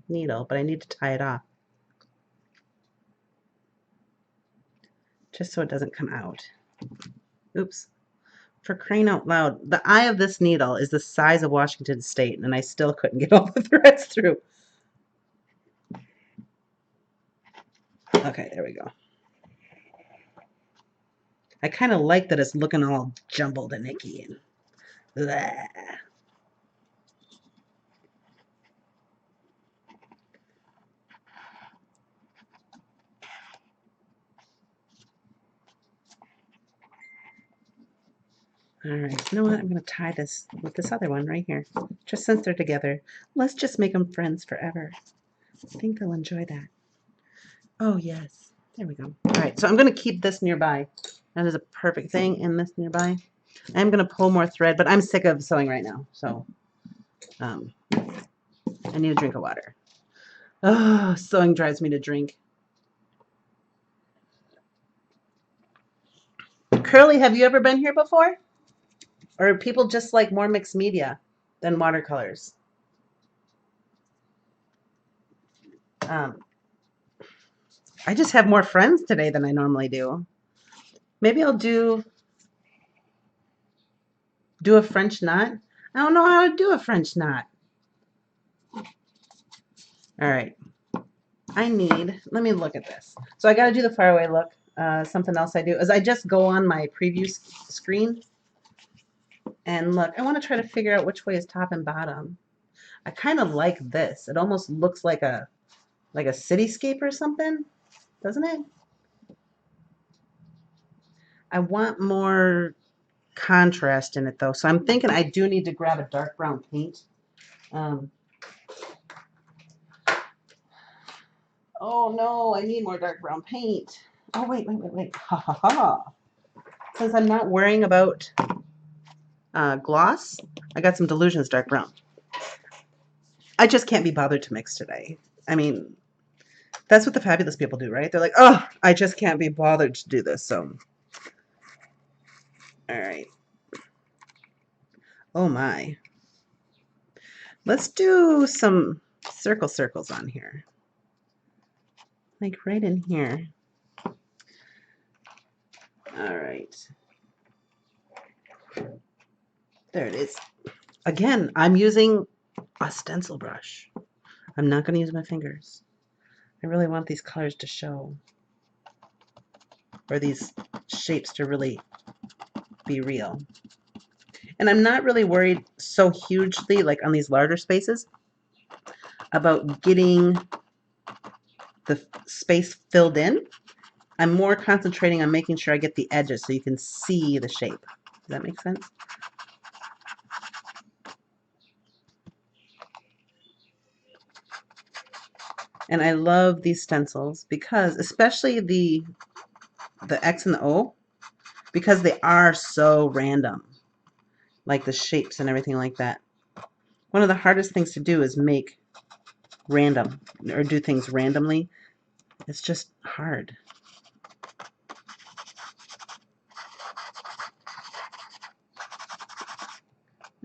needle, but I need to tie it off just so it doesn't come out. Oops. For crying out loud, the eye of this needle is the size of Washington State, and I still couldn't get all the threads through. Okay, there we go. I kind of like that it's looking all jumbled and icky and blah. All right, you know what? I'm going to tie this with this other one right here. Just since they're together, let's just make them friends forever. I think they'll enjoy that. Oh, yes. There we go. All right, so I'm going to keep this nearby. That is a perfect thing, and this nearby. I'm going to pull more thread, but I'm sick of sewing right now, so I need a drink of water. Oh, sewing drives me to drink. Curly, have you ever been here before? Or people just like more mixed media than watercolors? I just have more friends today than I normally do. Maybe I'll do a French knot. I don't know how to do a French knot. All right. Let me look at this. So I got to do the faraway look. Something else I do is I just go on my preview screen and look. I want to try to figure out which way is top and bottom. I kind of like this. It almost looks like a cityscape or something, doesn't it? I want more contrast in it though. So I'm thinking I do need to grab a dark brown paint. Oh no, I need more dark brown paint. Oh wait. Ha ha ha. Since I'm not worrying about gloss, I got some Delusions dark brown. I just can't be bothered to mix today. I mean, That's what the fabulous people do, right? They're like, oh, I just can't be bothered to do this. So, all right. Oh my. Let's do some circles on here. Like right in here. All right. There it is. Again, I'm using a stencil brush. I'm not going to use my fingers. I really want these colors to show. Or these shapes to really be real. And I'm not really worried so hugely, like on these larger spaces, about getting the space filled in. I'm more concentrating on making sure I get the edges so you can see the shape. Does that make sense? And I love these stencils because, especially the X and the O, because they are so random, like the shapes and everything like that. One of the hardest things to do is make random or do things randomly. It's just hard.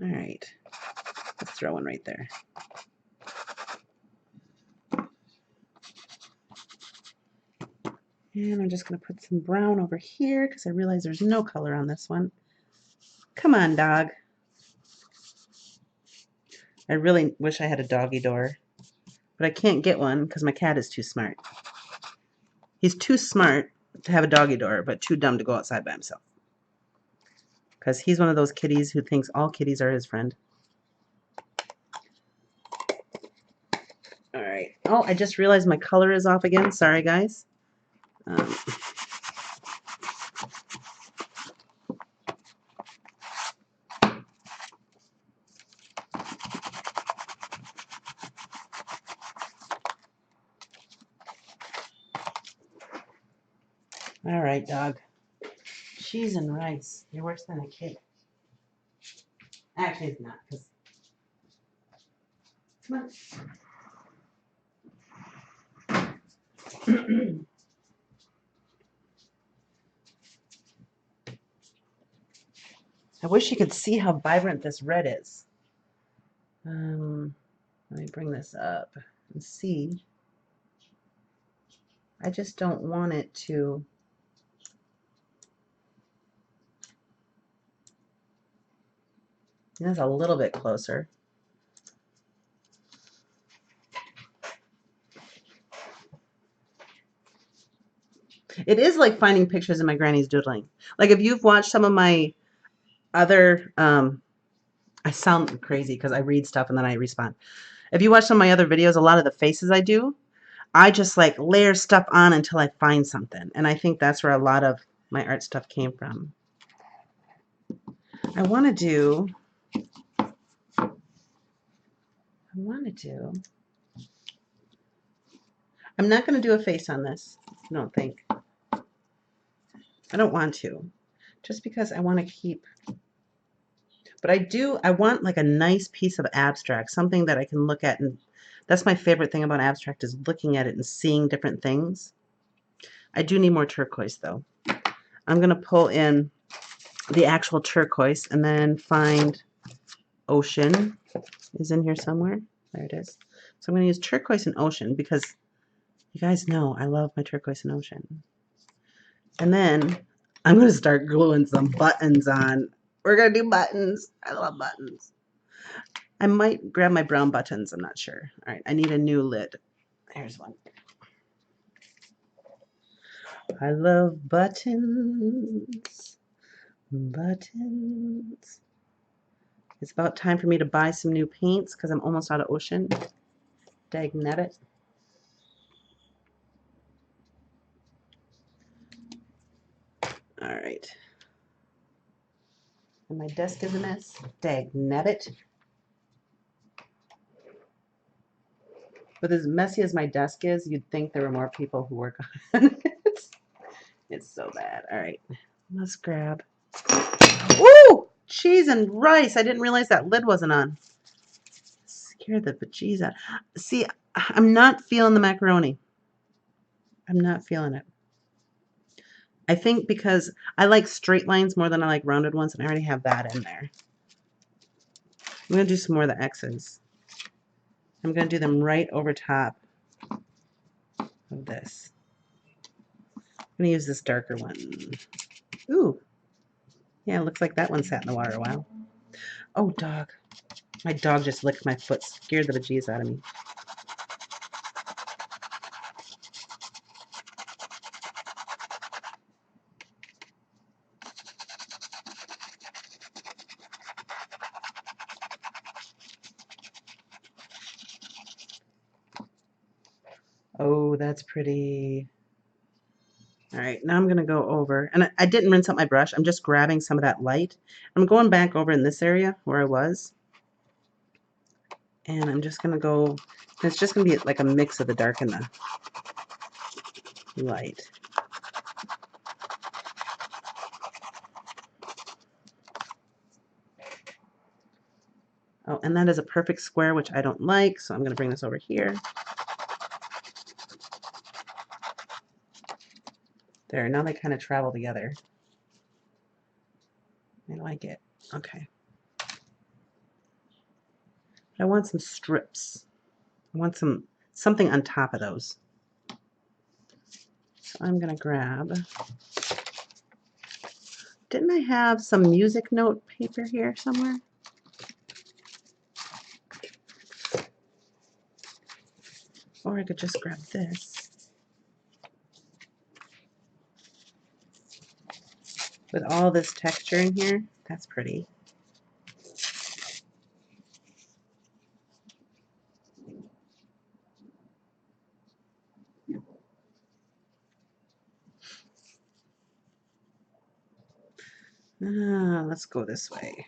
All right, let's throw one right there. And I'm just going to put some brown over here because I realize there's no color on this one. Come on, dog. I really wish I had a doggy door, but I can't get one because my cat is too smart. He's too smart to have a doggy door, but too dumb to go outside by himself. Because he's one of those kitties who thinks all kitties are his friend. All right. Oh, I just realized my color is off again. Sorry, guys. All right, dog. Cheese and rice. You're worse than a kid. Actually, it's not. Cause... Come on. I wish you could see how vibrant this red is. Let me bring this up and see. I just don't want it to... That's a little bit closer. It is like finding pictures of my granny's doodling. Like if you've watched some of my other, I sound crazy because I read stuff and then I respond. If you watch some of my other videos, a lot of the faces I do, I just like layer stuff on until I find something. And I think that's where a lot of my art stuff came from. I want to do, I'm not going to do a face on this. I don't think. I don't want to. Just because I want to keep... But I want like a nice piece of abstract, something that I can look at, and that's my favorite thing about abstract is looking at it and seeing different things. I do need more turquoise though. I'm going to pull in the actual turquoise and then find ocean is in here somewhere. There it is. So I'm going to use turquoise and ocean because you guys know I love my turquoise and ocean. And then I'm going to start gluing some buttons on. We're going to do buttons. I love buttons. I might grab my brown buttons. I'm not sure. All right, I need a new lid. Here's one. I love buttons. Buttons. It's about time for me to buy some new paints because I'm almost out of ocean. Dagnabbit. All right. And my desk is a mess. Dagnabbit. But as messy as my desk is, you'd think there were more people who work on it. It's so bad. All right. Let's grab. Woo! Cheese and rice. I didn't realize that lid wasn't on. Scared the bejeez out. See, I'm not feeling the macaroni. I'm not feeling it. I think because I like straight lines more than I like rounded ones, and I already have that in there. I'm going to do some more of the X's. I'm going to do them right over top of this. I'm going to use this darker one. Ooh. Yeah, it looks like that one sat in the water a while. Oh, dog. My dog just licked my foot, scared the bejesus out of me. Oh, that's pretty. All right, now I'm going to go over, and I didn't rinse out my brush. I'm just grabbing some of that light. I'm going back over in this area where I was, and I'm just going to go, it's just going to be like a mix of the dark and the light. Oh, and that is a perfect square, which I don't like, so I'm going to bring this over here. There, now they kind of travel together. I like it. Okay. I want some strips. I want something on top of those. So I'm going to grab, didn't I have some music note paper here somewhere? Or I could just grab this. With all this texture in here, that's pretty. Let's go this way.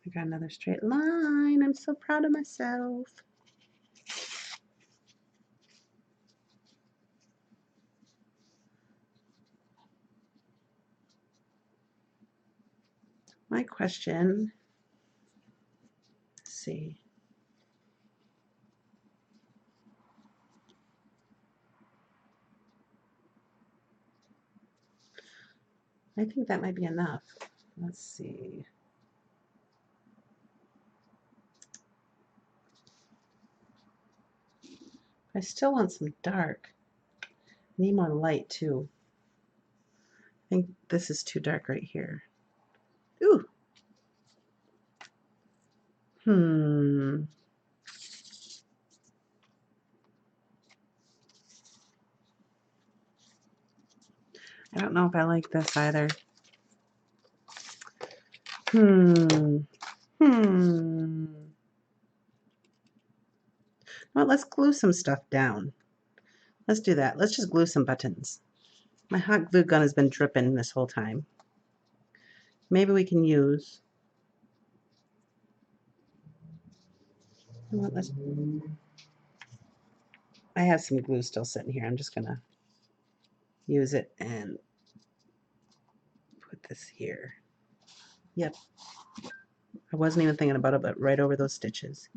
I got another straight line. I'm so proud of myself. My question, let's see. I think that might be enough. Let's see. I still want some dark. I need more light too. I think this is too dark right here. Ooh. I don't know if I like this either. Well, let's glue some stuff down. Let's do that. Let's just glue some buttons. My hot glue gun has been dripping this whole time. Maybe we can use, you know what, I have some glue still sitting here. I'm just gonna use it and put this here. Yep. I wasn't even thinking about it, but right over those stitches.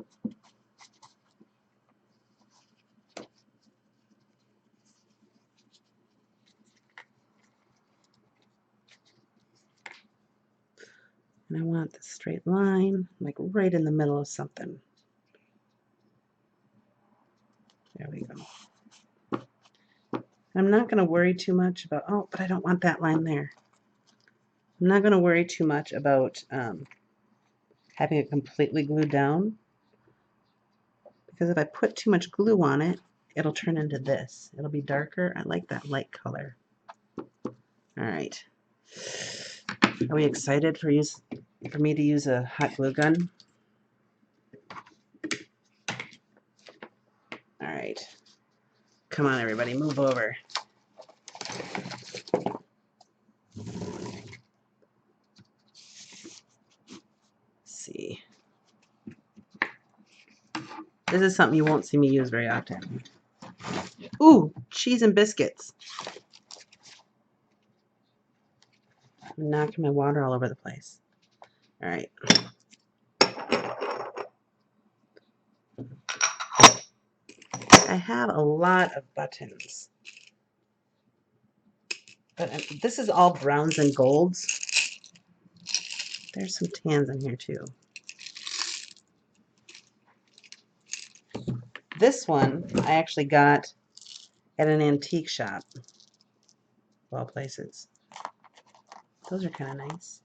And I want the straight line, like right in the middle of something. There we go. I'm not going to worry too much about, oh, but I don't want that line there. I'm not going to worry too much about having it completely glued down, because if I put too much glue on it, it'll turn into this. It'll be darker. I like that light color. All right. Are we excited for me to use a hot glue gun? All right. Come on, everybody, move over. See. This is something you won't see me use very often. Ooh, cheese and biscuits. I'm knocking my water all over the place. All right. I have a lot of buttons. But this is all browns and golds. There's some tans in here too. This one I actually got at an antique shop. Of all places. Those are kind of nice.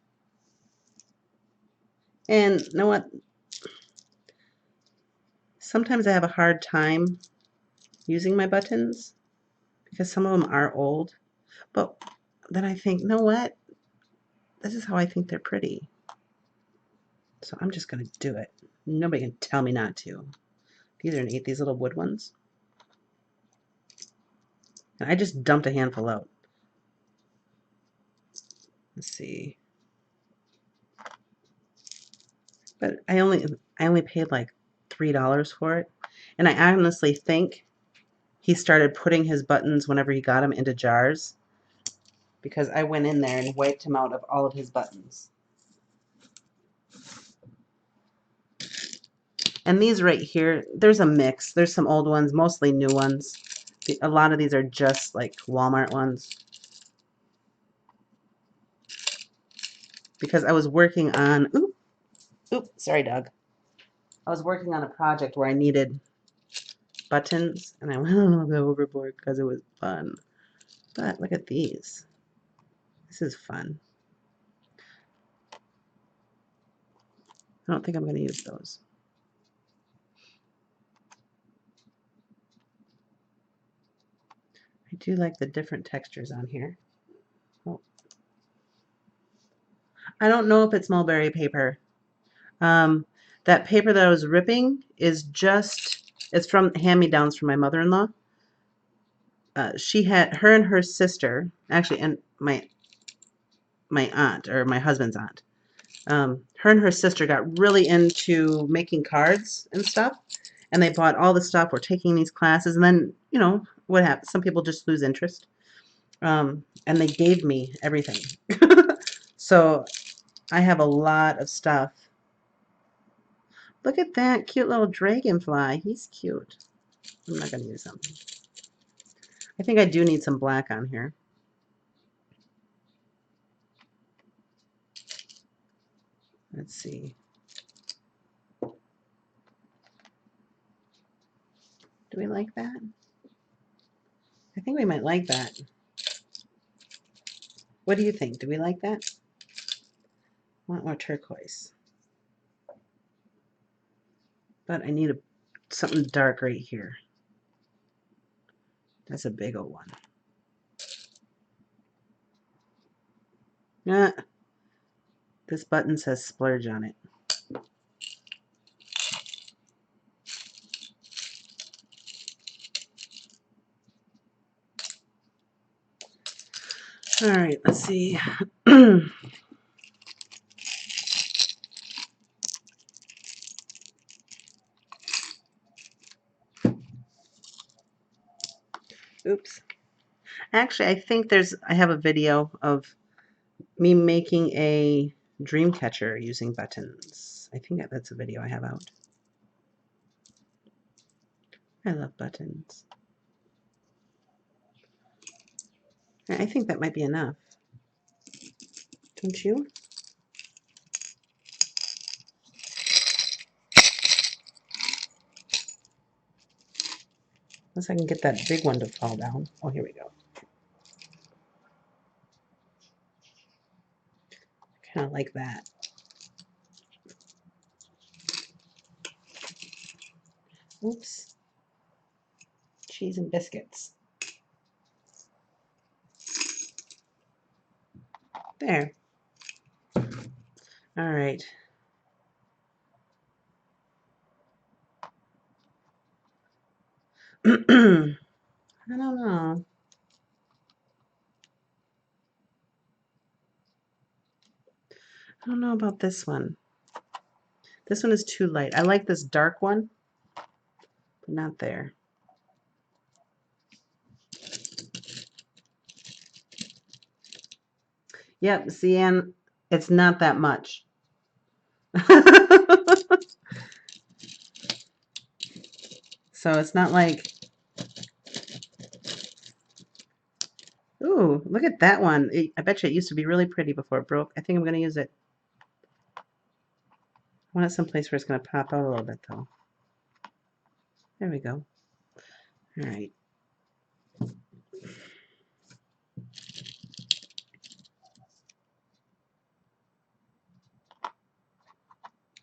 And you know what? Sometimes I have a hard time using my buttons because some of them are old. But then I think, you know what? This is how I think they're pretty. So I'm just going to do it. Nobody can tell me not to. These are neat, these little wood ones. And I just dumped a handful out. Let's see. But I only paid like $3 for it. And I honestly think he started putting his buttons whenever he got them into jars, because I went in there and wiped him out of all of his buttons. And these right here, there's a mix. There's some old ones, mostly new ones. A lot of these are just like Walmart ones. Because I was working on, sorry, Doug. I was working on a project where I needed buttons, and I went a little bit overboard because it was fun. But look at these. This is fun. I don't think I'm going to use those. I do like the different textures on here. Oh. I don't know if it's mulberry paper. That paper that I was ripping is it's from hand-me-downs from my mother-in-law. She had, her and her sister, actually, and my aunt, or my husband's aunt, her and her sister got really into making cards and stuff, and they bought all the stuff. We're taking these classes, and then, you know, what happens? Some people just lose interest. And they gave me everything. So I have a lot of stuff. Look at that cute little dragonfly. He's cute. I'm not going to use him. I think I do need some black on here. Let's see. Do we like that? I think we might like that. What do you think? Do we like that? I want more turquoise. But I need something dark right here. That's a big old one. This button says splurge on it. All right, let's see. Oops. Actually, I think I have a video of me making a dream catcher using buttons. I think that's a video I have out. I love buttons. I think that might be enough. Don't you? Unless I can get that big one to fall down. Oh, here we go. Kind of like that. Oops. Cheese and biscuits. There. All right. I don't know. I don't know about this one. This one is too light. I like this dark one, but not there. Yep, see, Ann, it's not that much. So it's not like, ooh, look at that one. I bet you it used to be really pretty before it broke. I think I'm going to use it. I want it someplace where it's going to pop out a little bit, though. There we go. All right.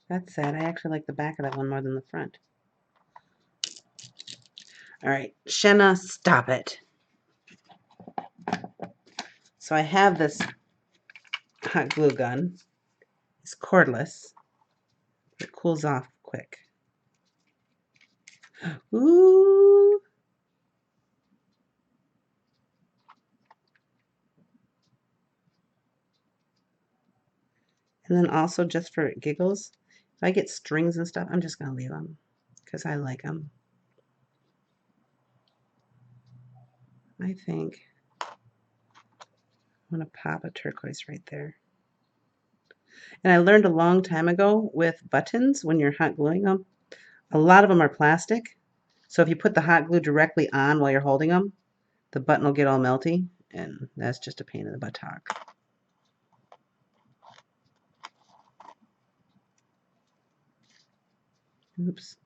That's sad. I actually like the back of that one more than the front. All right. Shana, stop it. So I have this hot glue gun. It's cordless. It cools off quick. Ooh. And then also, just for giggles, if I get strings and stuff, I'm just going to leave them because I like them. I think I'm going to pop a turquoise right there. And I learned a long time ago with buttons, when you're hot gluing them, a lot of them are plastic. So if you put the hot glue directly on while you're holding them, the button will get all melty, and that's just a pain in the buttock. Oops.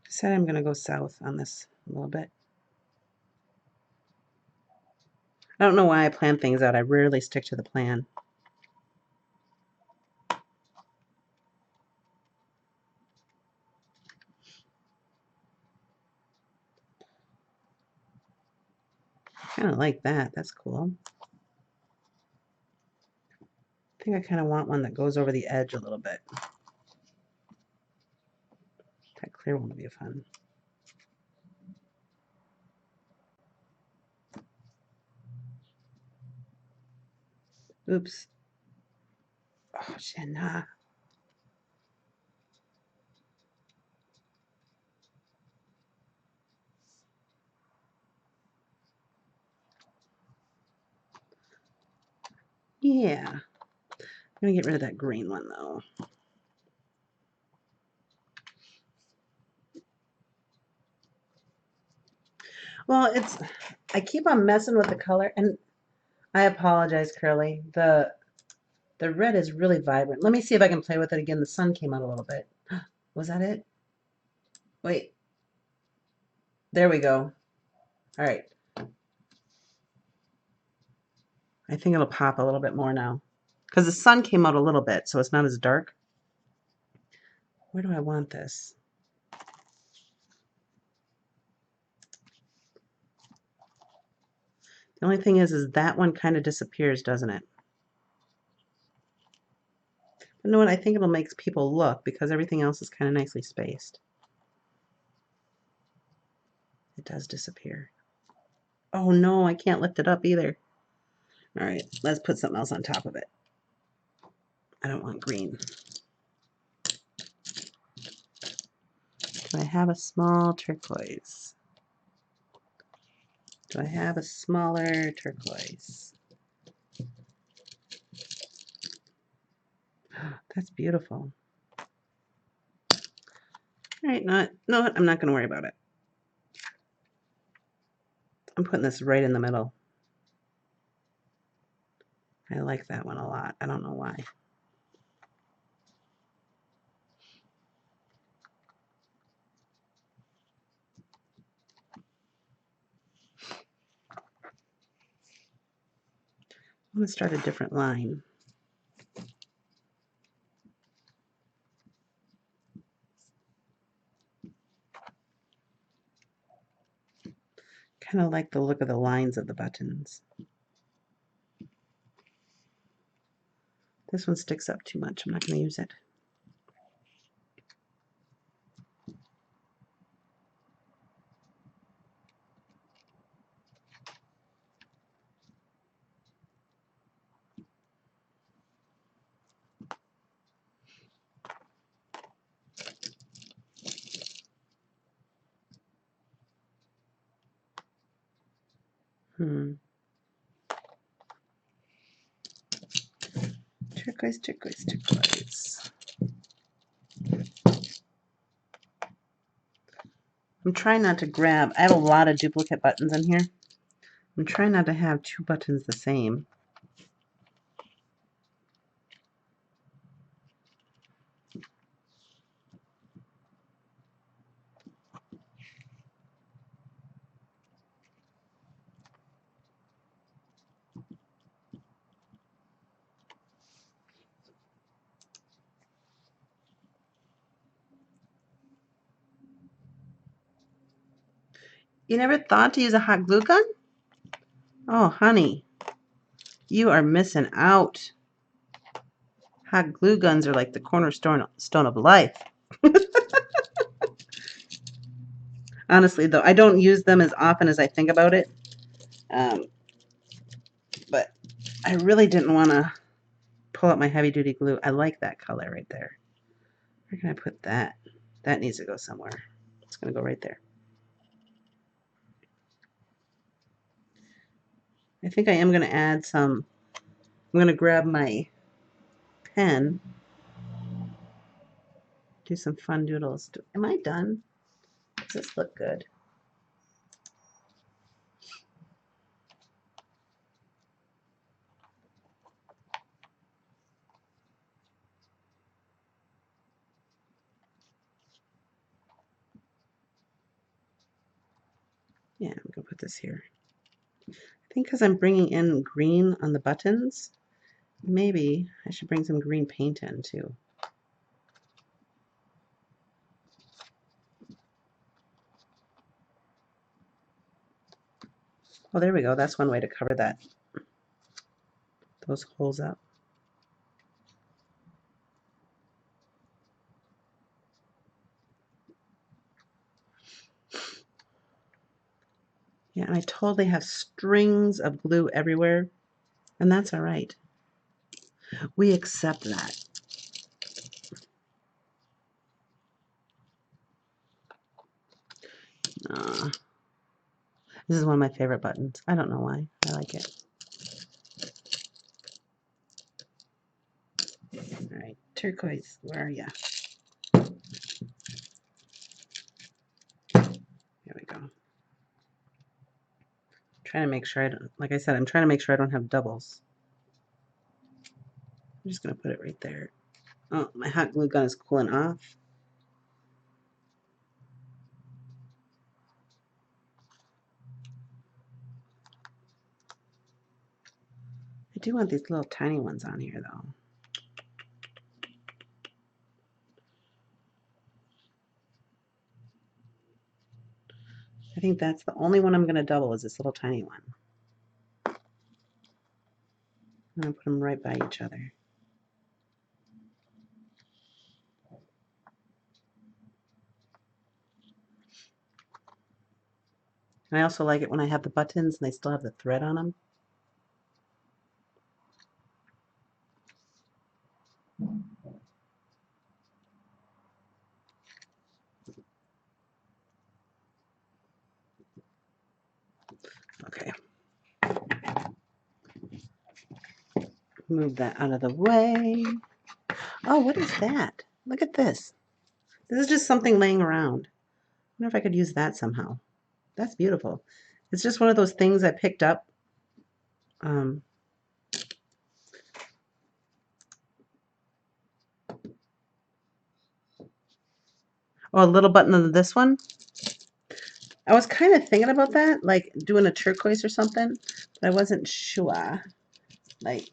I said I'm going to go south on this a little bit. I don't know why I plan things out. I rarely stick to the plan. I kind of like that. That's cool. I think I kind of want one that goes over the edge a little bit. That clear one would be fun. Oops. Oh, Shana. Yeah. I'm going to get rid of that green one, though. Well, I keep on messing with the color, and I apologize, Curly. The red is really vibrant. Let me see if I can play with it again. The sun came out a little bit. Was that it? Wait. There we go. All right. I think it'll pop a little bit more now. Because the sun came out a little bit, so it's not as dark. Where do I want this? The only thing is that one kind of disappears, doesn't it? But you know what? I think it'll make people look because everything else is kind of nicely spaced. It does disappear. Oh no, I can't lift it up either. All right, let's put something else on top of it. I don't want green. Do I have a small turquoise? Do I have a smaller turquoise? That's beautiful. All right, no, I'm not going to worry about it. I'm putting this right in the middle. I like that one a lot. I don't know why. I'm going to start a different line. Kind of like the look of the lines of the buttons. This one sticks up too much. I'm not going to use it. Turquoise, turquoise, turquoise. I'm trying not to grab, I have a lot of duplicate buttons in here. I'm trying not to have two buttons the same. You never thought to use a hot glue gun? Oh, honey, you are missing out. Hot glue guns are like the cornerstone of life. Honestly, though, I don't use them as often as I think about it. But I really didn't want to pull out my heavy-duty glue. I like that color right there. Where can I put that? That needs to go somewhere. It's going to go right there. I think I am going to add some. I'm going to grab my pen, do some fun doodles. Am I done? Does this look good? Yeah, I'm going to put this here. I think because I'm bringing in green on the buttons, maybe I should bring some green paint in too. Oh, there we go. That's one way to cover that, those holes up. Yeah, and I totally have strings of glue everywhere, and that's all right. We accept that. This is one of my favorite buttons. I don't know why. I like it. All right, turquoise, where are you? Here we go. Trying to make sure I don't, like I said, I'm trying to make sure I don't have doubles. I'm just going to put it right there. Oh, my hot glue gun is cooling off. I do want these little tiny ones on here, though. I think that's the only one I'm going to double is this little tiny one. I'm going to put them right by each other. And I also like it when I have the buttons and they still have the thread on them. Okay. Move that out of the way. Oh, what is that? Look at this. This is just something laying around. I wonder if I could use that somehow. That's beautiful. It's just one of those things I picked up. Oh, a little button on this one. I was kind of thinking about that, like doing a turquoise or something, but I wasn't sure. Like,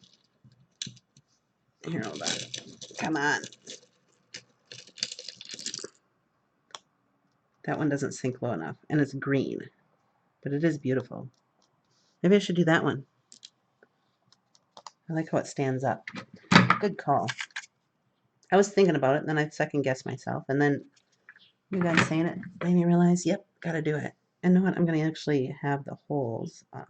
here, hold on. Come on. That one doesn't sink low enough, and it's green, but it is beautiful. Maybe I should do that one. I like how it stands up. Good call. I was thinking about it, and then I second guessed myself, and then you guys saying it made me realize, yep, gotta do it. And you know what? I'm gonna actually have the holes up.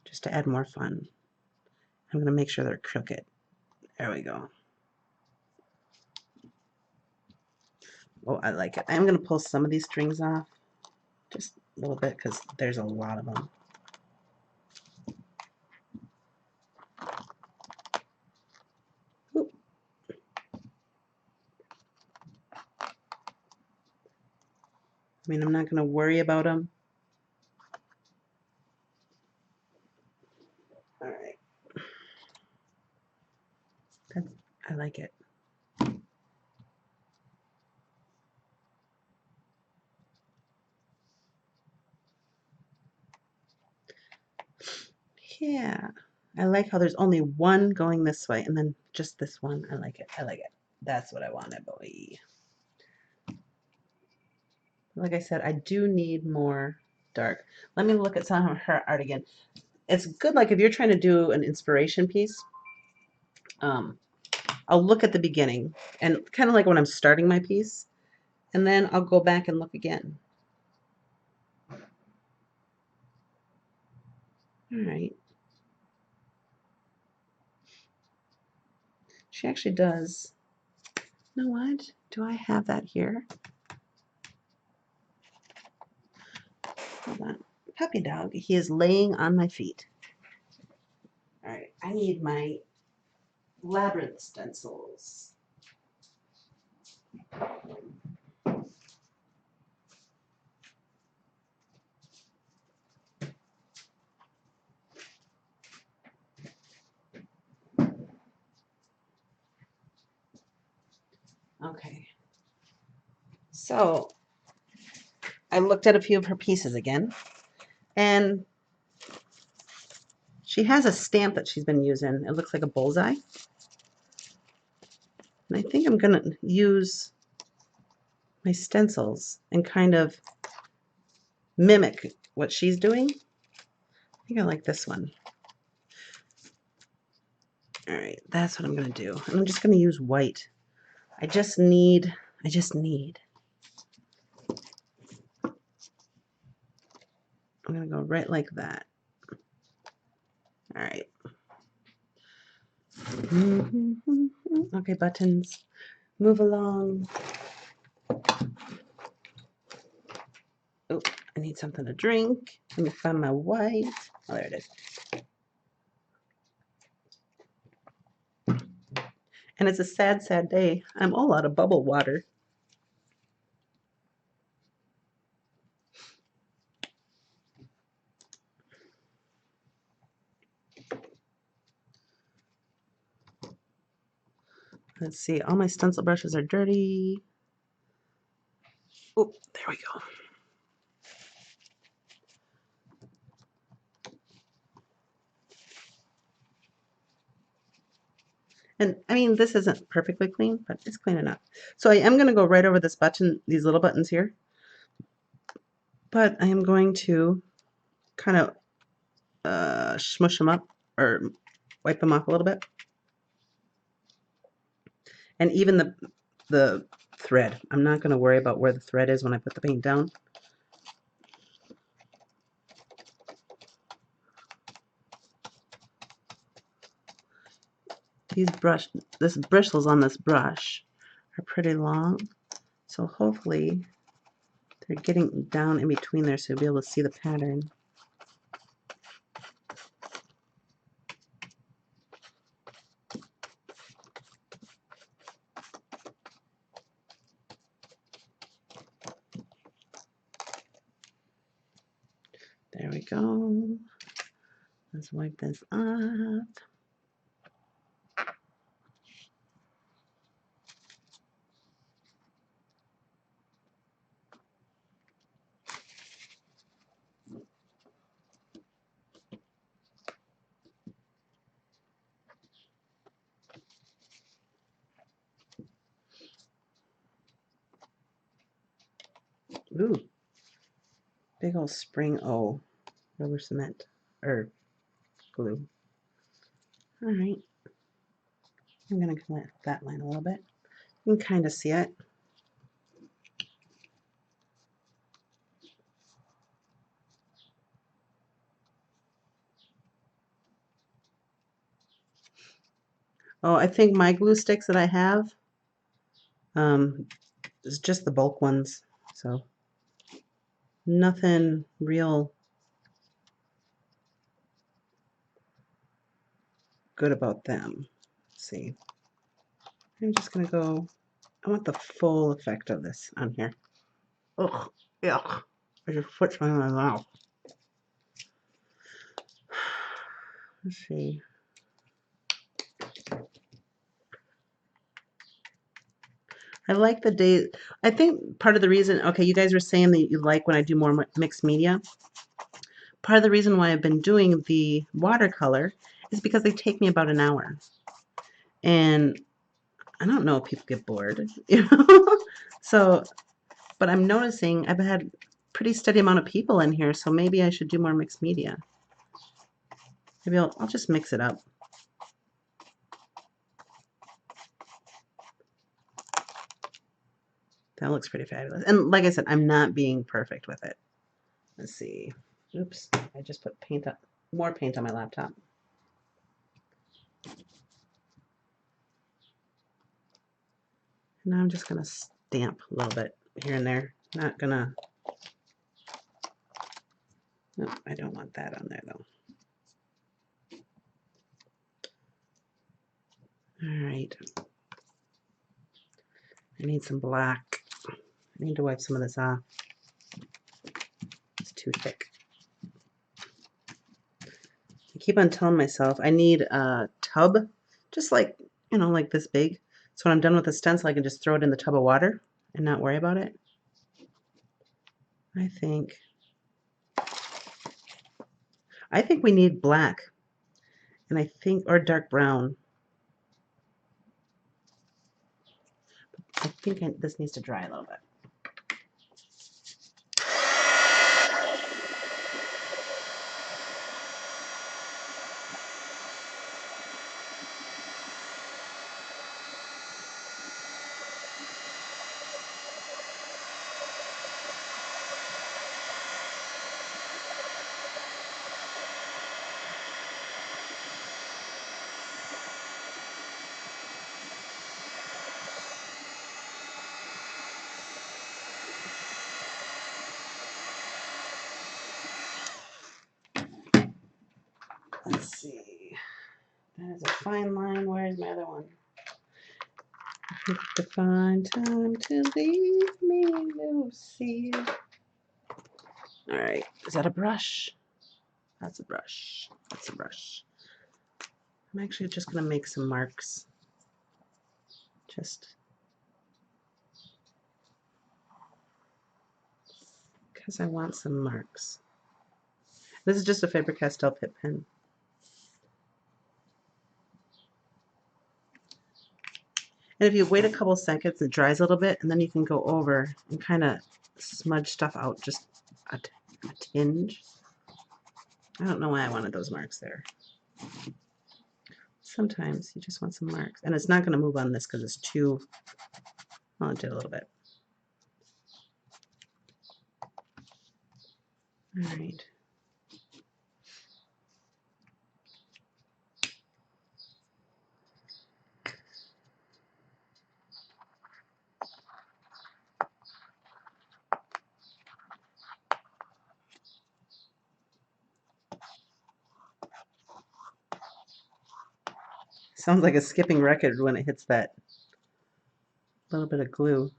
Just to add more fun. I'm gonna make sure they're crooked. There we go. Oh, I like it. I'm going to pull some of these strings off. Just a little bit because there's a lot of them. Ooh. I mean, I'm not going to worry about them. All right. I like it. Yeah. I like how there's only one going this way and then just this one. I like it. I like it. That's what I wanted, boy. Like I said, I do need more dark. Let me look at some of her art again. It's good, like if you're trying to do an inspiration piece, I'll look at the beginning and kind of like when I'm starting my piece, and then I'll go back and look again. All right. She actually does. You know what? Do I have that here? Hold on. Puppy dog. He is laying on my feet. All right. I need my labyrinth stencils. Okay. So I looked at a few of her pieces again, and she has a stamp that she's been using. It looks like a bullseye. And I think I'm going to use my stencils and kind of mimic what she's doing. I think I like this one. All right, that's what I'm going to do. And I'm just going to use white. I just need. I'm going to go right like that. All right. Okay, buttons, move along. Oh, I need something to drink. Let me find my white. Oh, there it is. And it's a sad, sad day. I'm all out of bubble water. Let's see, all my stencil brushes are dirty. Oh, there we go. And I mean, this isn't perfectly clean, but it's clean enough. So I am going to go right over this button, these little buttons here. But I am going to kind of smush them up or wipe them off a little bit. And even the thread. I'm not going to worry about where the thread is when I put the paint down. This bristles on this brush are pretty long. So hopefully they're getting down in between there so you'll be able to see the pattern. There we go. Let's wipe this off. Ooh, big old spring O rubber cement or glue. All right, I'm gonna come at that line a little bit. You can kind of see it. Oh, I think my glue sticks that I have, It's just the bulk ones, so nothing real good about them. Let's see. I'm just gonna go, I want the full effect of this on here. Ugh, yuck. I just put some in my mouth. Let's see. I like the day. I think part of the reason, okay, you guys were saying that you like when I do more mixed media. Part of the reason why I've been doing the watercolor is because they take me about an hour. And I don't know if people get bored, you know? So, but I'm noticing I've had pretty steady amount of people in here, so maybe I should do more mixed media. Maybe I'll just mix it up. That looks pretty fabulous. And like I said, I'm not being perfect with it. Let's see. Oops, I just put paint up, more paint on my laptop. Now I'm just gonna stamp a little bit here and there. Not gonna, no, I don't want that on there though. All right. I need some black. I need to wipe some of this off. It's too thick. I keep on telling myself I need a tub, just like, you know, like this big. So when I'm done with the stencil, I can just throw it in the tub of water and not worry about it. I think we need black, and I think, or dark brown. I think this needs to dry a little bit. Let's see. That is a fine line. Where's my other one? To find time to leave me, Lucy. All right. Is that a brush? That's a brush. That's a brush. I'm actually just going to make some marks. Just because I want some marks. This is just a Faber-Castell Pitt pen. And if you wait a couple seconds, it dries a little bit, and then you can go over and kind of smudge stuff out just a tinge. I don't know why I wanted those marks there. Sometimes you just want some marks. And it's not going to move on this because it's too, well, it did a little bit. All right. Sounds like a skipping record when it hits that little bit of glue.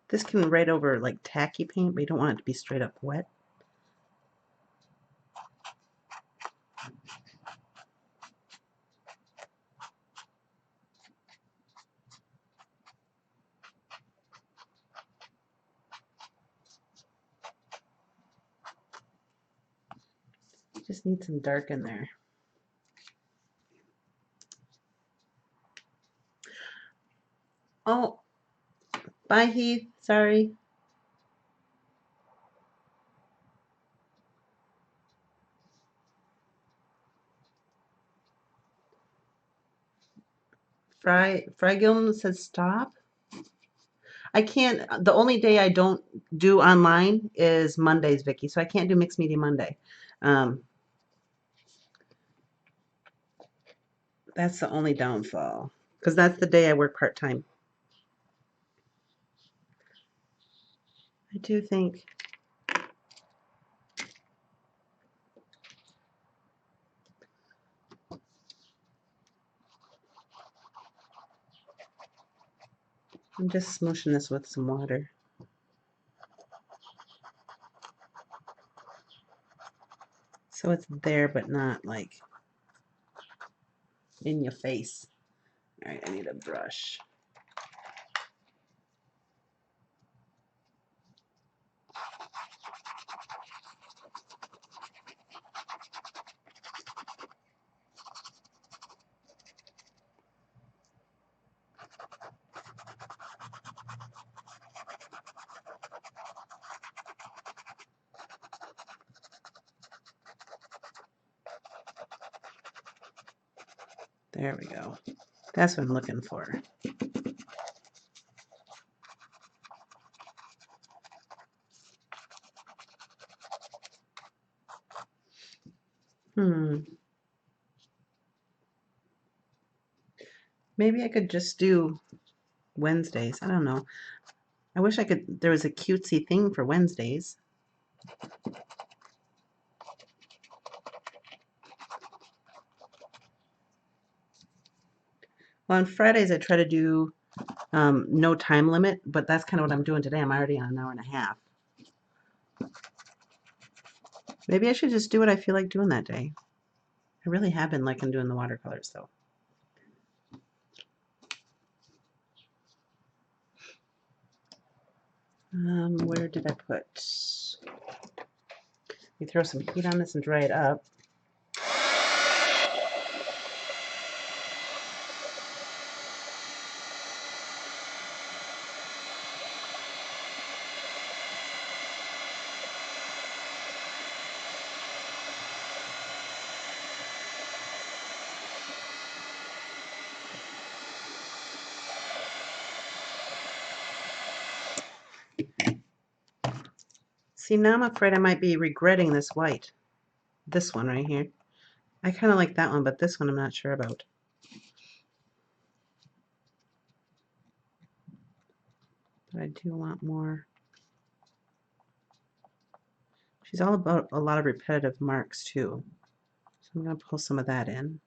This can write over like tacky paint, but you don't want it to be straight up wet. Just need some dark in there. Oh, bye Heath. Sorry. Fry Gilman says stop. I can't. The only day I don't do online is Mondays, Vicky. So I can't do Mixed Media Monday. That's the only downfall because that's the day I work part time. I do think. I'm just smooshing this with some water. So it's there, but not like in your face. All right, I need a brush. There we go. That's what I'm looking for. Maybe I could just do Wednesdays. I don't know. I wish I could. There was a cutesy thing for Wednesdays. Well, on Fridays I try to do no time limit, but that's kind of what I'm doing today. I'm already on an hour and a half. Maybe I should just do what I feel like doing that day. I really have been liking doing the watercolors though. Where did I put? You throw some heat on this and dry it up. See, now I'm afraid I might be regretting this white. This one right here. I kind of like that one, but this one I'm not sure about. But I do want more. She's all about a lot of repetitive marks too. So I'm going to pull some of that in.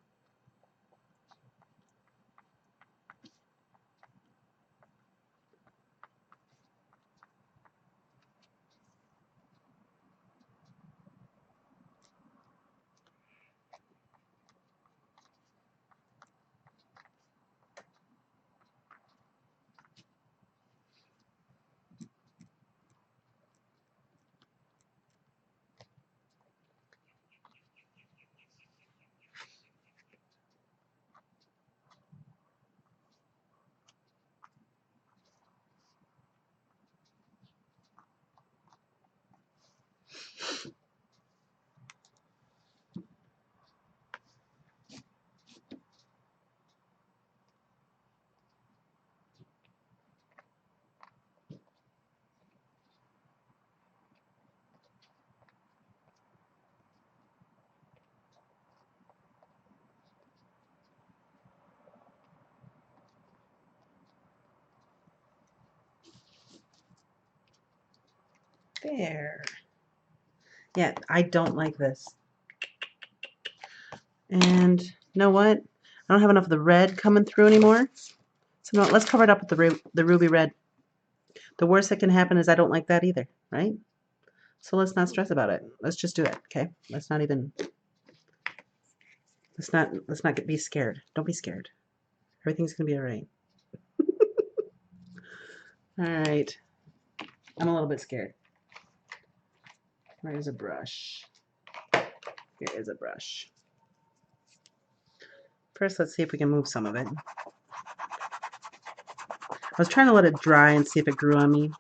There. Yeah, I don't like this. And you know what? I don't have enough of the red coming through anymore. So no, let's cover it up with the ruby red. The worst that can happen is I don't like that either, right? So let's not stress about it. Let's just do it, okay? Let's not be scared. Don't be scared. Everything's gonna be all right. All right. I'm a little bit scared. Where's a brush? Here is a brush. First, let's see if we can move some of it. I was trying to let it dry and see if it grew on me.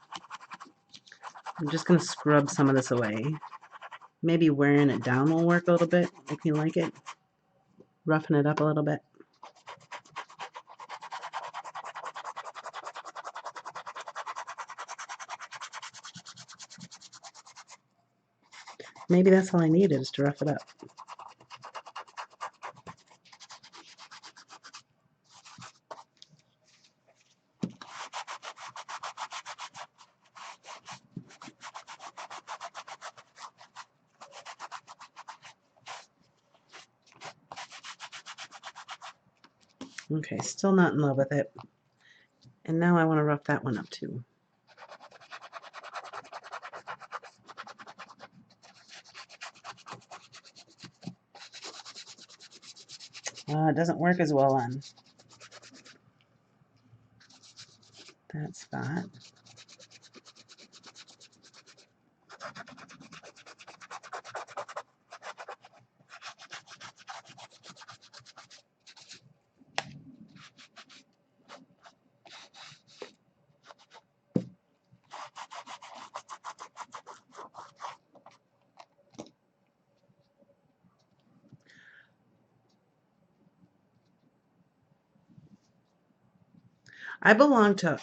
I'm just going to scrub some of this away. Maybe wearing it down will work a little bit, if you like it. Roughen it up a little bit. Maybe that's all I needed, is to rough it up. Okay, still not in love with it. And now I want to rough that one up too. It doesn't work as well on that spot. I belong to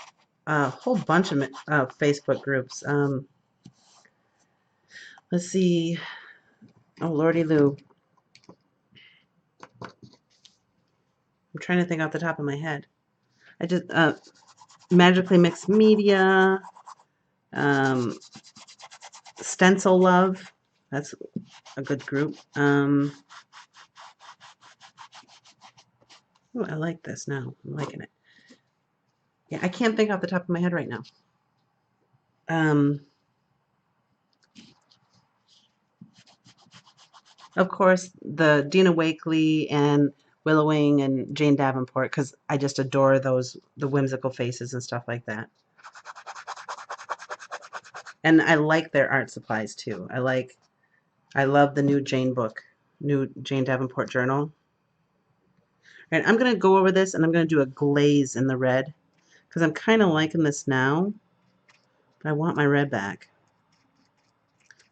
a whole bunch of Facebook groups. Let's see. Oh, Lordy Lou. I'm trying to think off the top of my head. I just Magically Mixed Media, Stencil Love. That's a good group. Ooh, I like this now. I'm liking it. Yeah, I can't think off the top of my head right now. Of course, the Dina Wakley and Willowing and Jane Davenport, because I just adore those, the whimsical faces and stuff like that. And I like their art supplies too. I love the new Jane book, new Jane Davenport journal. All right, I'm going to go over this and I'm going to do a glaze in the red because I'm kind of liking this now, but I want my red back.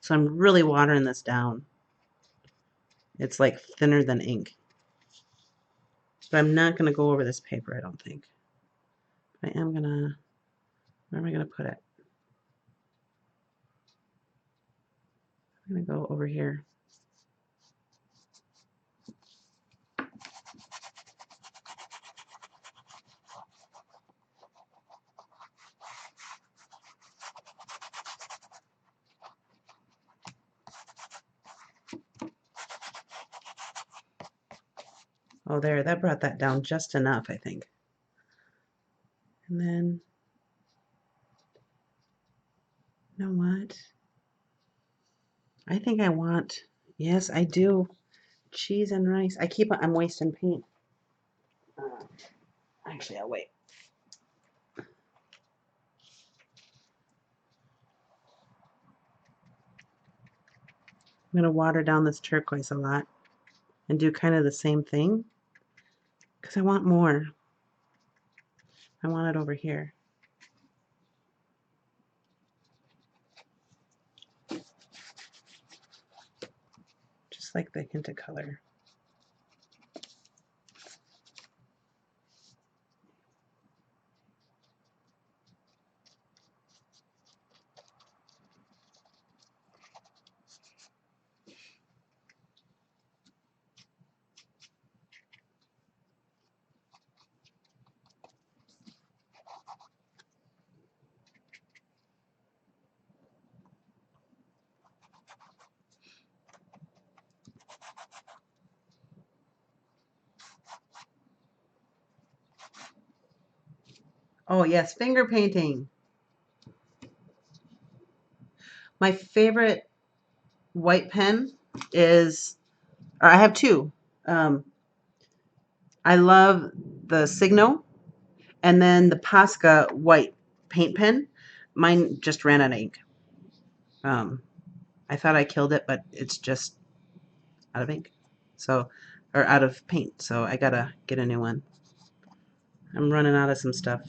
So I'm really watering this down. It's like thinner than ink. But I'm not going to go over this paper, I don't think. I am going to, where am I going to put it? I'm going to go over here. Oh, there, that brought that down just enough, I think. And then, you know what? I think I want, yes, I do, cheese and rice. I'm wasting paint. Actually, I'll wait. I'm going to water down this turquoise a lot and do kind of the same thing because I want more. I want it over here. Just like the hint of color. Oh yes, finger painting. My favorite white pen is, or I have two. I love the Signo and then the Posca white paint pen. Mine just ran out of ink. I thought I killed it, but it's just out of ink. So, or out of paint. So I gotta get a new one. I'm running out of some stuff.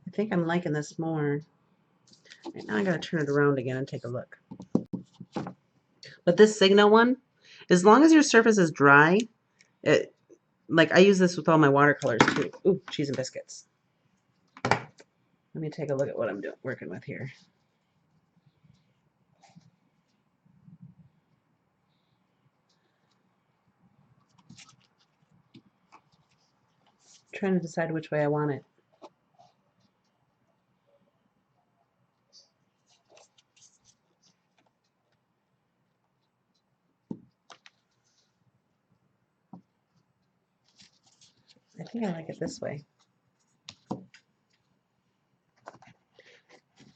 I think I'm liking this more. Right now I gotta turn it around again and take a look. But this Signo one, as long as your surface is dry, it, like I use this with all my watercolors too. Ooh, cheese and biscuits. Let me take a look at what I'm doing, working with here. Trying to decide which way I want it. I think I like it this way. I'm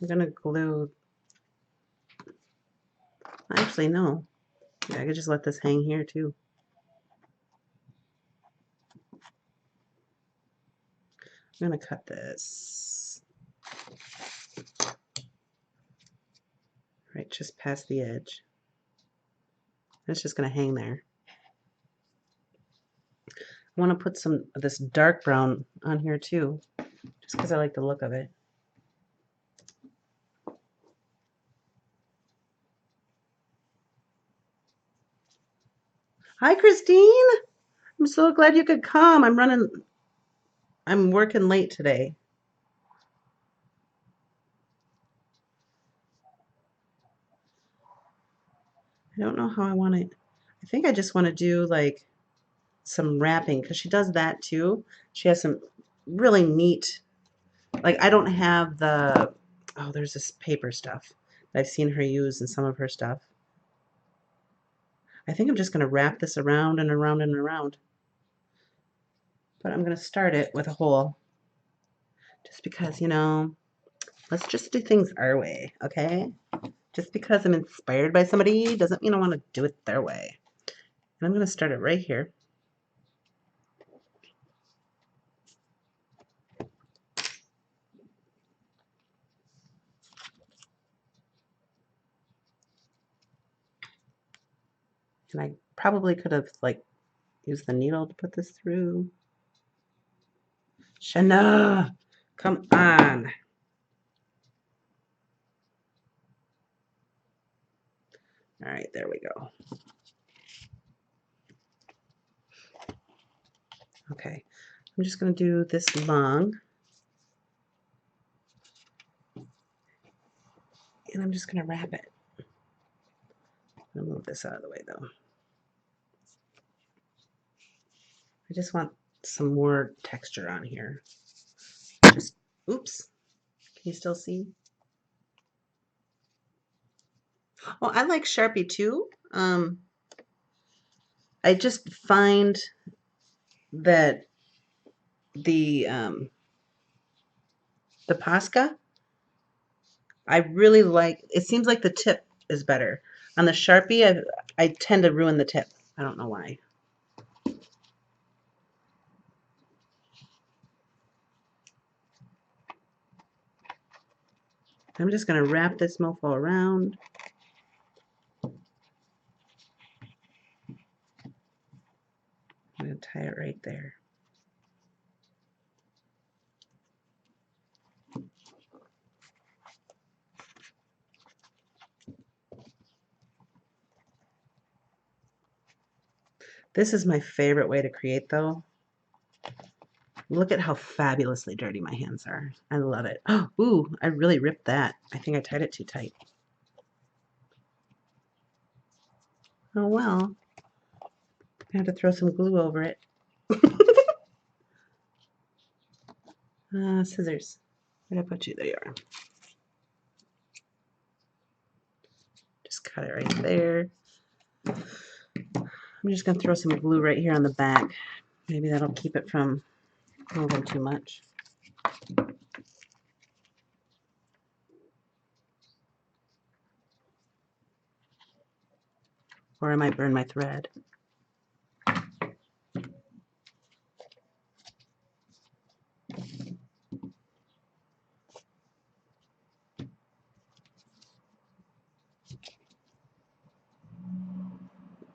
gonna glue. Actually, no. Yeah, I could just let this hang here too. I'm gonna cut this right just past the edge. It's just gonna hang there. I want to put some of this dark brown on here too, just because I like the look of it. Hi, Christine. I'm so glad you could come. I'm working late today. I don't know how I want it. I think I just want to do like some wrapping because she does that too. She has some really neat, like I don't have the, oh, there's this paper stuff that I've seen her use in some of her stuff. I think I'm just going to wrap this around and around and around. But I'm going to start it with a hole. Just because, you know, let's just do things our way, okay? Just because I'm inspired by somebody doesn't mean I want to do it their way. And I'm going to start it right here. And I probably could have, like, used the needle to put this through. Shana, come on. All right, there we go. Okay, I'm just going to do this long. And I'm just going to wrap it. I'm going to move this out of the way, though. I just want some more texture on here. Just, oops. Can you still see? Oh, I like Sharpie too. I just find that the Posca, I really like. It seems like the tip is better. On the Sharpie, I tend to ruin the tip. I don't know why. I'm just going to wrap this mofo around. I'm going to tie it right there. This is my favorite way to create, though. Look at how fabulously dirty my hands are. I love it. Oh, ooh, I really ripped that. I think I tied it too tight. Oh, well. I have to throw some glue over it. Scissors. Where did I put you? There you are. Just cut it right there. I'm just going to throw some glue right here on the back. Maybe that'll keep it from moving too much. Or I might burn my thread.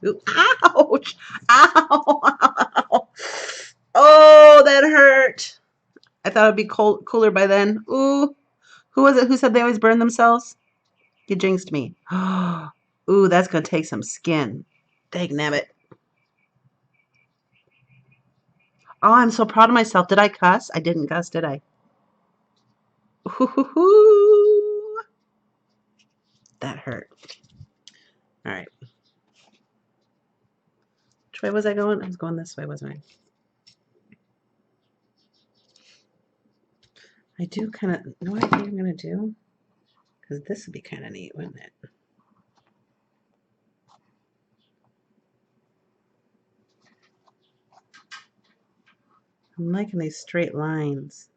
Ooh, ouch! Ow! Oh, that hurt. I thought it'd be cooler by then. Ooh. Who was it who said they always burn themselves? You jinxed me. Ooh, that's going to take some skin. Dagnabbit. Oh, I'm so proud of myself. Did I cuss? I didn't cuss, did I? Ooh, that hurt. All right. Which way was I going? I was going this way, wasn't I? I do kind of know what I think I'm going to do. Because this would be kind of neat, wouldn't it? I'm liking these straight lines.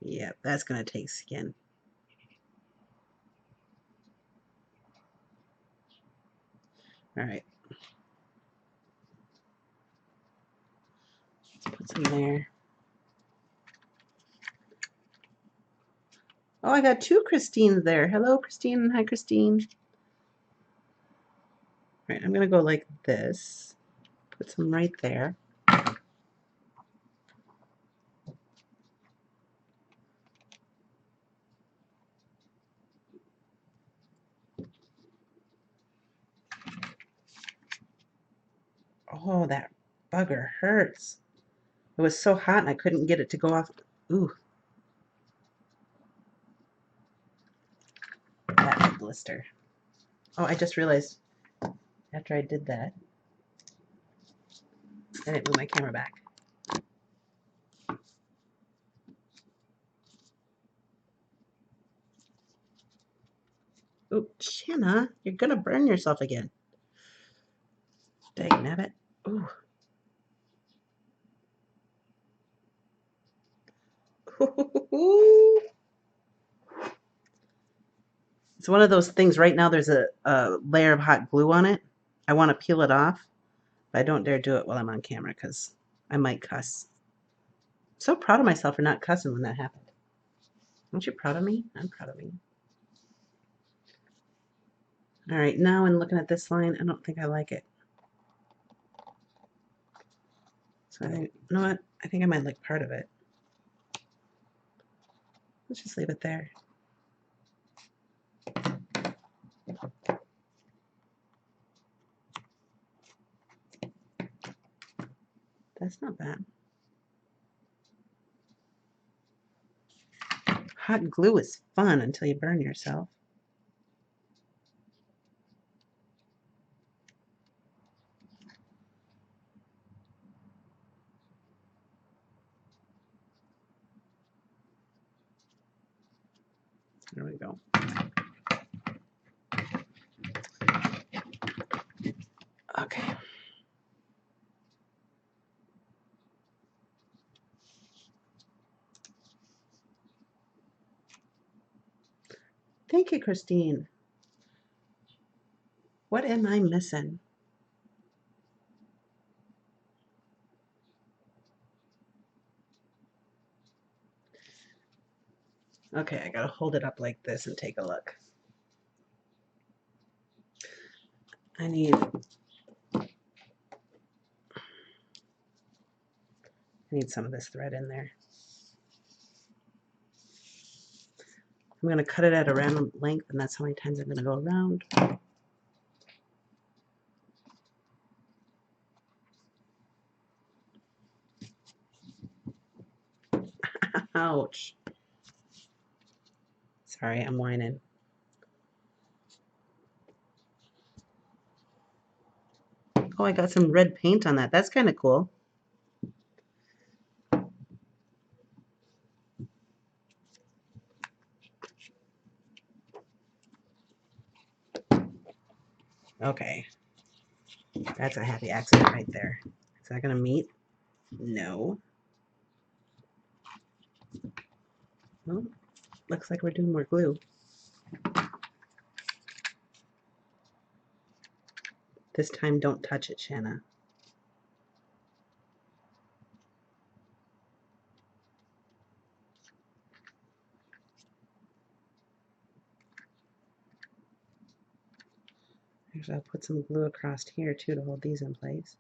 Yeah, that's going to take skin. All right. Let's put some there. Oh, I got two Christines there. Hello, Christine. Hi, Christine. All right, I'm going to go like this. Put some right there. Oh, that bugger hurts. It was so hot and I couldn't get it to go off. Ooh. That big blister. Oh, I just realized after I did that, I didn't move my camera back. Ooh, Shana, you're going to burn yourself again. Dagnabbit. Ooh. It's one of those things. Right now there's a layer of hot glue on it. I want to peel it off, but I don't dare do it while I'm on camera because I might cuss. I'm so proud of myself for not cussing when that happened. Aren't you proud of me? I'm proud of me. All right, now in looking at this line, I don't think I like it. So I think, you know what? I think I might like part of it. Let's just leave it there. That's not bad. Hot glue is fun until you burn yourself. There we go. Okay. Thank you, Christine. What am I missing? Okay, I gotta hold it up like this and take a look. I need some of this thread in there. I'm going to cut it at a random length, and that's how many times I'm going to go around. Ouch. Sorry, I'm whining. Oh, I got some red paint on that. That's kind of cool. Okay. That's a happy accident right there. Is that going to meet? No. Well, looks like we're doing more glue. This time, don't touch it, Shana. Actually, I'll put some glue across here too to hold these in place.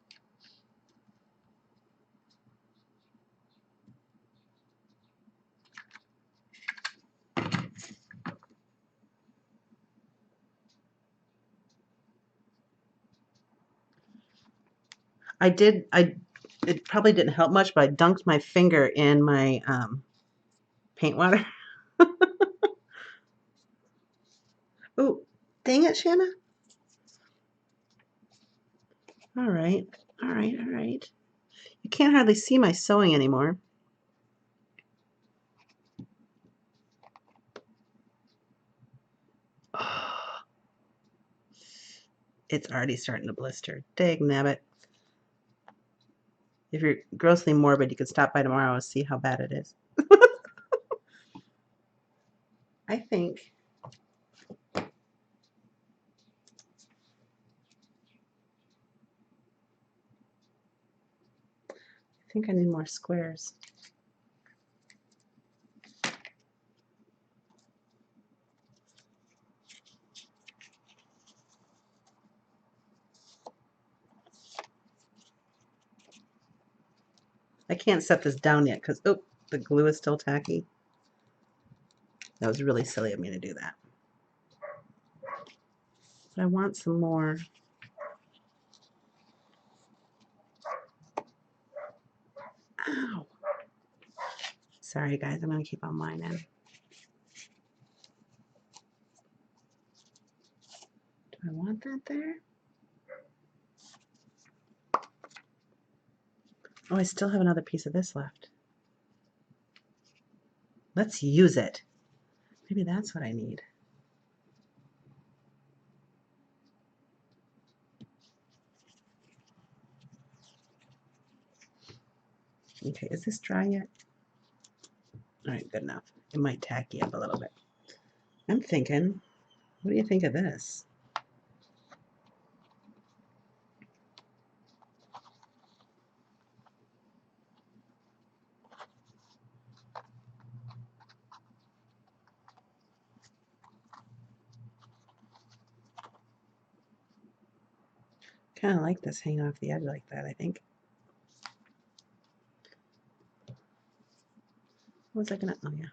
It probably didn't help much, but I dunked my finger in my paint water. Oh, dang it, Shana. All right, all right, all right. You can't hardly see my sewing anymore. Oh, it's already starting to blister. Dag nabbit. If you're grossly morbid, you could stop by tomorrow and see how bad it is. I think I need more squares. I can't set this down yet because, oh, the glue is still tacky. That was really silly of me to do that. But I want some more. Ow. Sorry, guys. I'm going to keep on mine in. Do I want that there? Oh, I still have another piece of this left. Let's use it. Maybe that's what I need. Okay, is this dry yet? All right, good enough. It might tacky up a little bit. I'm thinking, what do you think of this? Kind of like this hanging off the edge like that, I think. What was I gonna, oh yeah.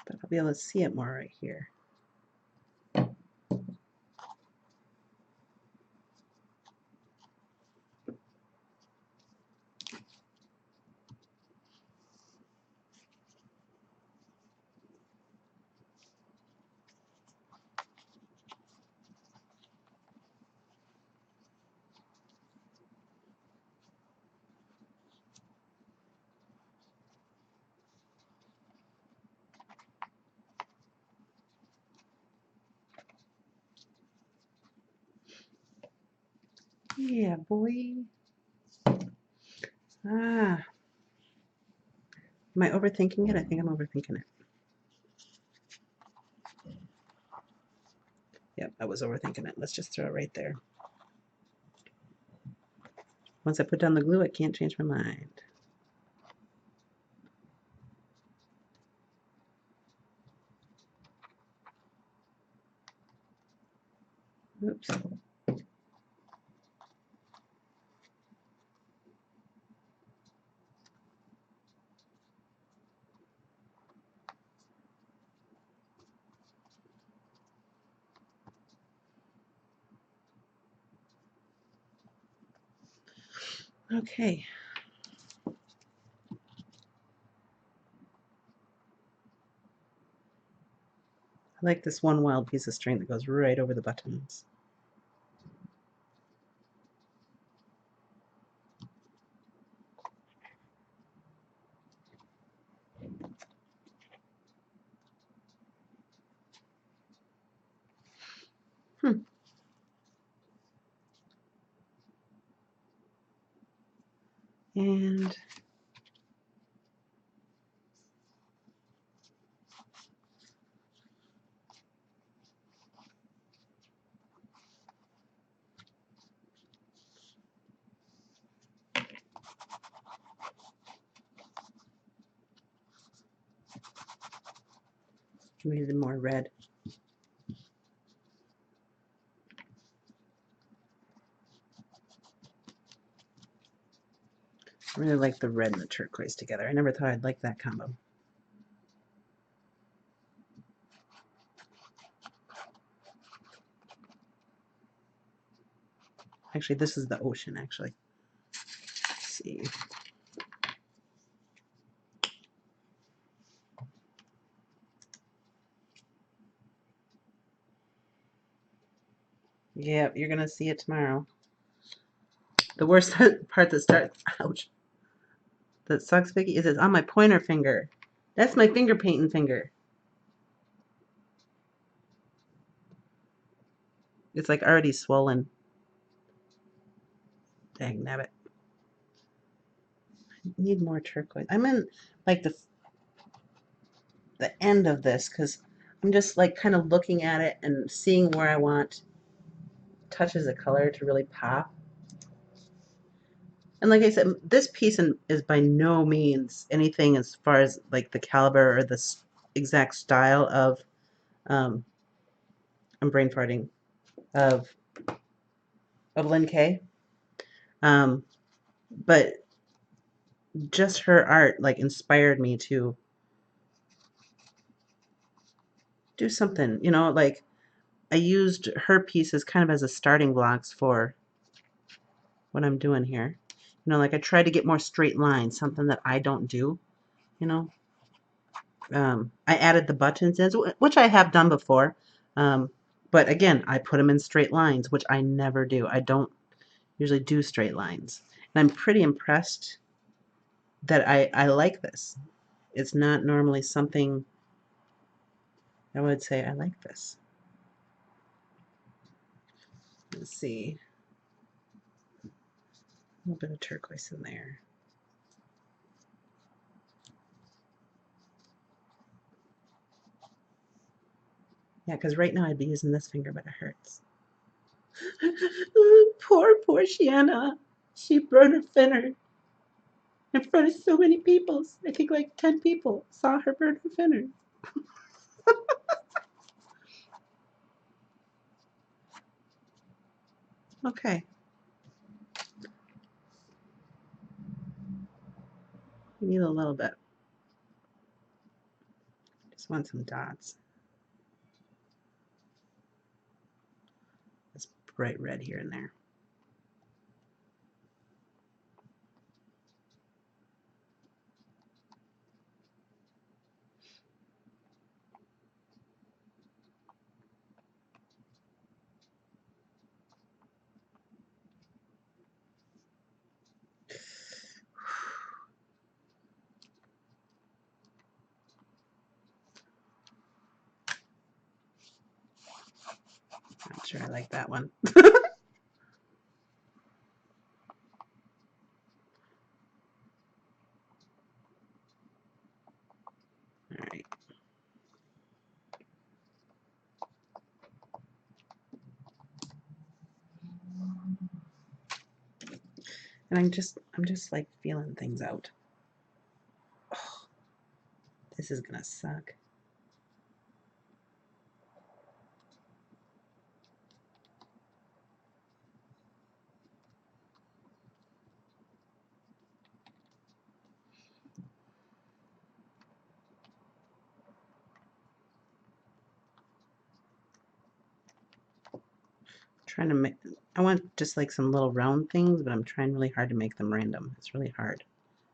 But I'll be able to see it more right here. Yeah, boy. Ah. Am I overthinking it? I think I'm overthinking it. Yep, I was overthinking it. Let's just throw it right there. Once I put down the glue, I can't change my mind. Oops. Okay. I like this one wild piece of string that goes right over the buttons. And We needed more red. I really like the red and the turquoise together. I never thought I'd like that combo. Actually, this is the ocean, actually. Let's see. Yeah, you're going to see it tomorrow. The worst part that starts, ouch, that sucks, Vicky, is it's on my pointer finger. That's my finger painting finger. It's like already swollen. Dang nabbit. I need more turquoise. I'm in like the end of this because I'm just like kind of looking at it and seeing where I want touches of color to really pop. And like I said, this piece is by no means anything as far as like the caliber or the exact style of, I'm brain farting, of Lynn K. But just her art like inspired me to do something, you know, like I used her pieces kind of as a starting blocks for what I'm doing here. You know, like I try to get more straight lines, something that I don't do, you know. I added the buttons in, which I have done before. But again, I put them in straight lines, which I never do. I don't usually do straight lines. And I'm pretty impressed that I like this. It's not normally something I would say I like this. Let's see. A little bit of turquoise in there. Yeah, because right now I'd be using this finger, but it hurts. Poor Shana. She burned her finger in front of so many people. I think like 10 people saw her burn her finger. Okay. We need a little bit. Just want some dots. This bright red here and there. Not sure I like that one. All right. And I'm just like feeling things out. Oh, this is gonna suck. Trying to make, I want just like some little round things, but I'm trying really hard to make them random. It's really hard.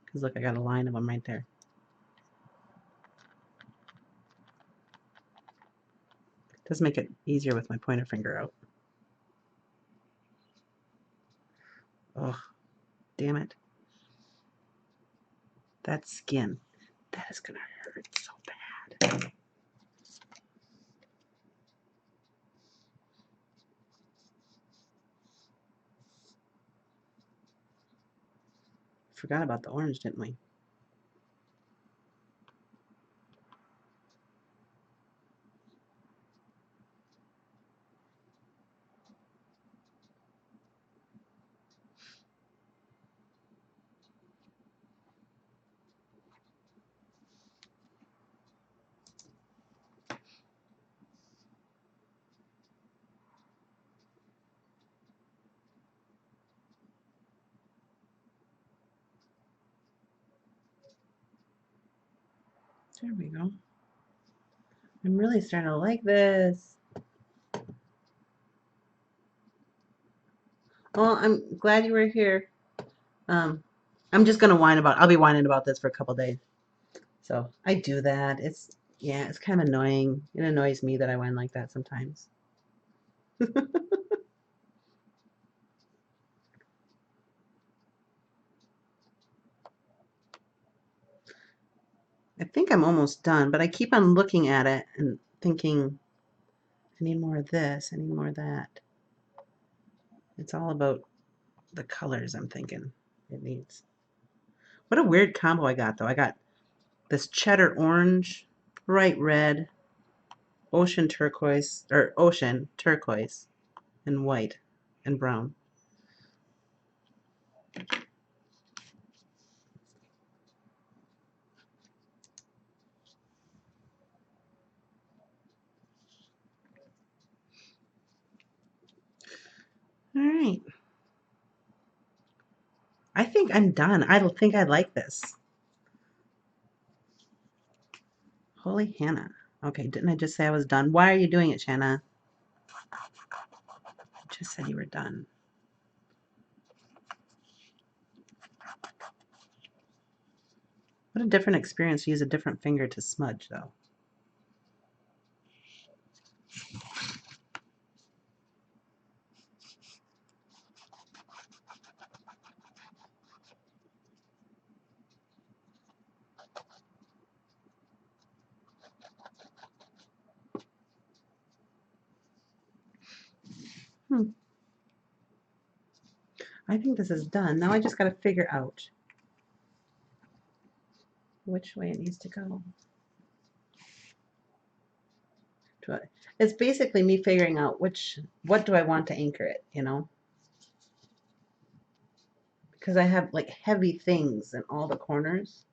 Because look, I got a line of them right there. It does make it easier with my pointer finger out. Oh, damn it. That skin. That is gonna hurt so bad. Forgot about the orange, didn't we? There we go. I'm really starting to like this. Well, I'm glad you were here. I'm just gonna whine about. I'll be whining about this for a couple days. So I do that. Yeah, it's kind of annoying. It annoys me that I whine like that sometimes. I think I'm almost done, but I keep on looking at it and thinking, I need more of this. I need more of that. It's all about the colors I'm thinking it needs. What a weird combo I got, though. I got this cheddar orange, bright red, ocean turquoise, and white and brown. All right. I think I'm done. I don't think I like this. Holy Hannah. Okay, didn't I just say I was done? Why are you doing it, Shana? You just said you were done. What a different experience to use a different finger to smudge, though. I think this is done. Now I just got to figure out which way it needs to go. It's basically me figuring out what do I want to anchor it, you know? Because I have like heavy things in all the corners.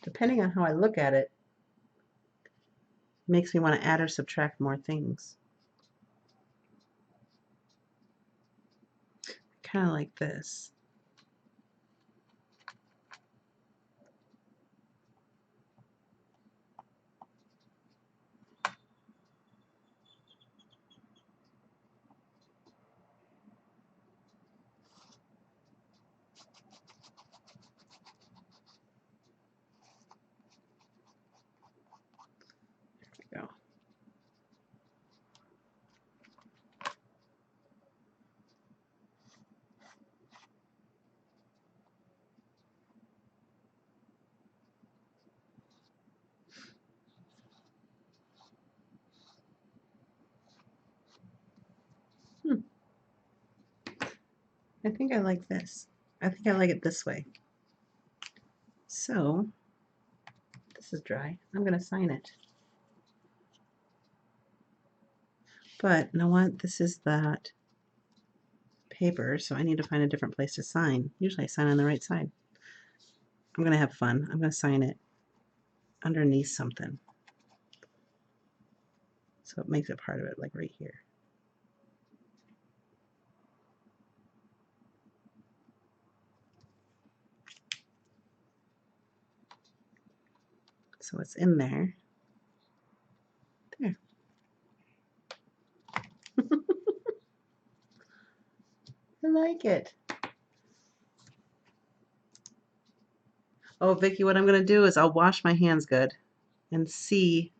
Depending on how I look at it, makes me want to add or subtract more things. Kind of like this. There we go. I think I like this. I think I like it this way. So, this is dry. I'm going to sign it. But you know what? This is that paper, so I need to find a different place to sign. Usually I sign on the right side. I'm going to have fun. I'm going to sign it underneath something. So it makes it part of it, like right here. So it's in there. There. I like it. Oh, Vicky, what I'm going to do is I'll wash my hands good and see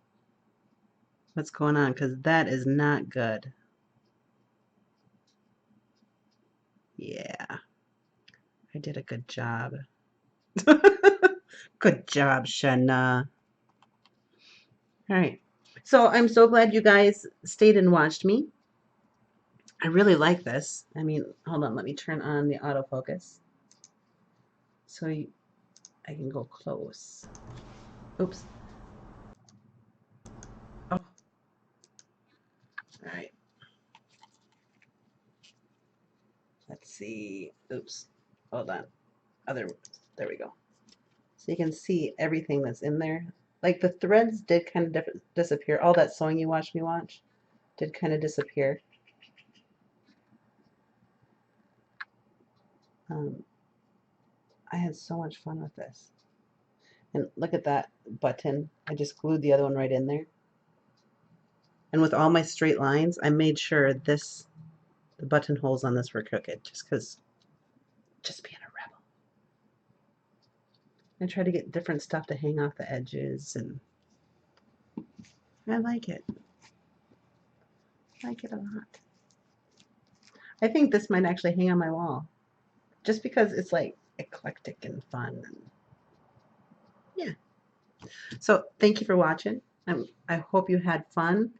what's going on, because that is not good. Yeah, I did a good job. Good job, Shana. All right. So I'm so glad you guys stayed and watched me. I really like this. I mean, hold on, let me turn on the autofocus so I can go close. Oops. Oh. All right. Let's see. Oops. Hold on. There we go. So you can see everything that's in there. Like the threads did kind of disappear. All that sewing you watched me watch did kind of disappear. I had so much fun with this. And look at that button. I just glued the other one right in there. And with all my straight lines, I made sure the buttonholes on this were crooked, just because, just being a rebel. I try to get different stuff to hang off the edges, and I like it. I like it a lot. I think this might actually hang on my wall, just because it's like eclectic and fun. And yeah. So thank you for watching. I hope you had fun.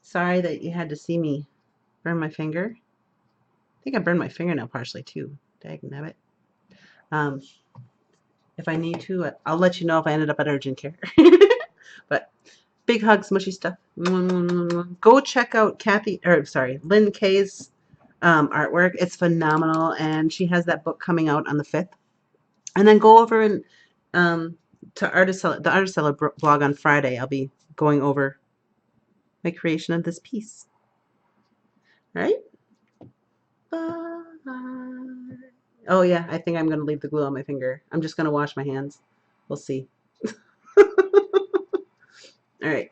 Sorry that you had to see me burn my finger. I think I burned my fingernail partially too. Dagnabbit. If I need to, I'll let you know if I ended up at urgent care. But big hugs, mushy stuff. Go check out Lynn K's artwork. It's phenomenal, and she has that book coming out on the 5th. And then go over and to Artistcellar, the Artistcellar blog on Friday. I'll be going over my creation of this piece. All right? Bye. Oh yeah, I think I'm going to leave the glue on my finger. I'm just going to wash my hands. We'll see. All right.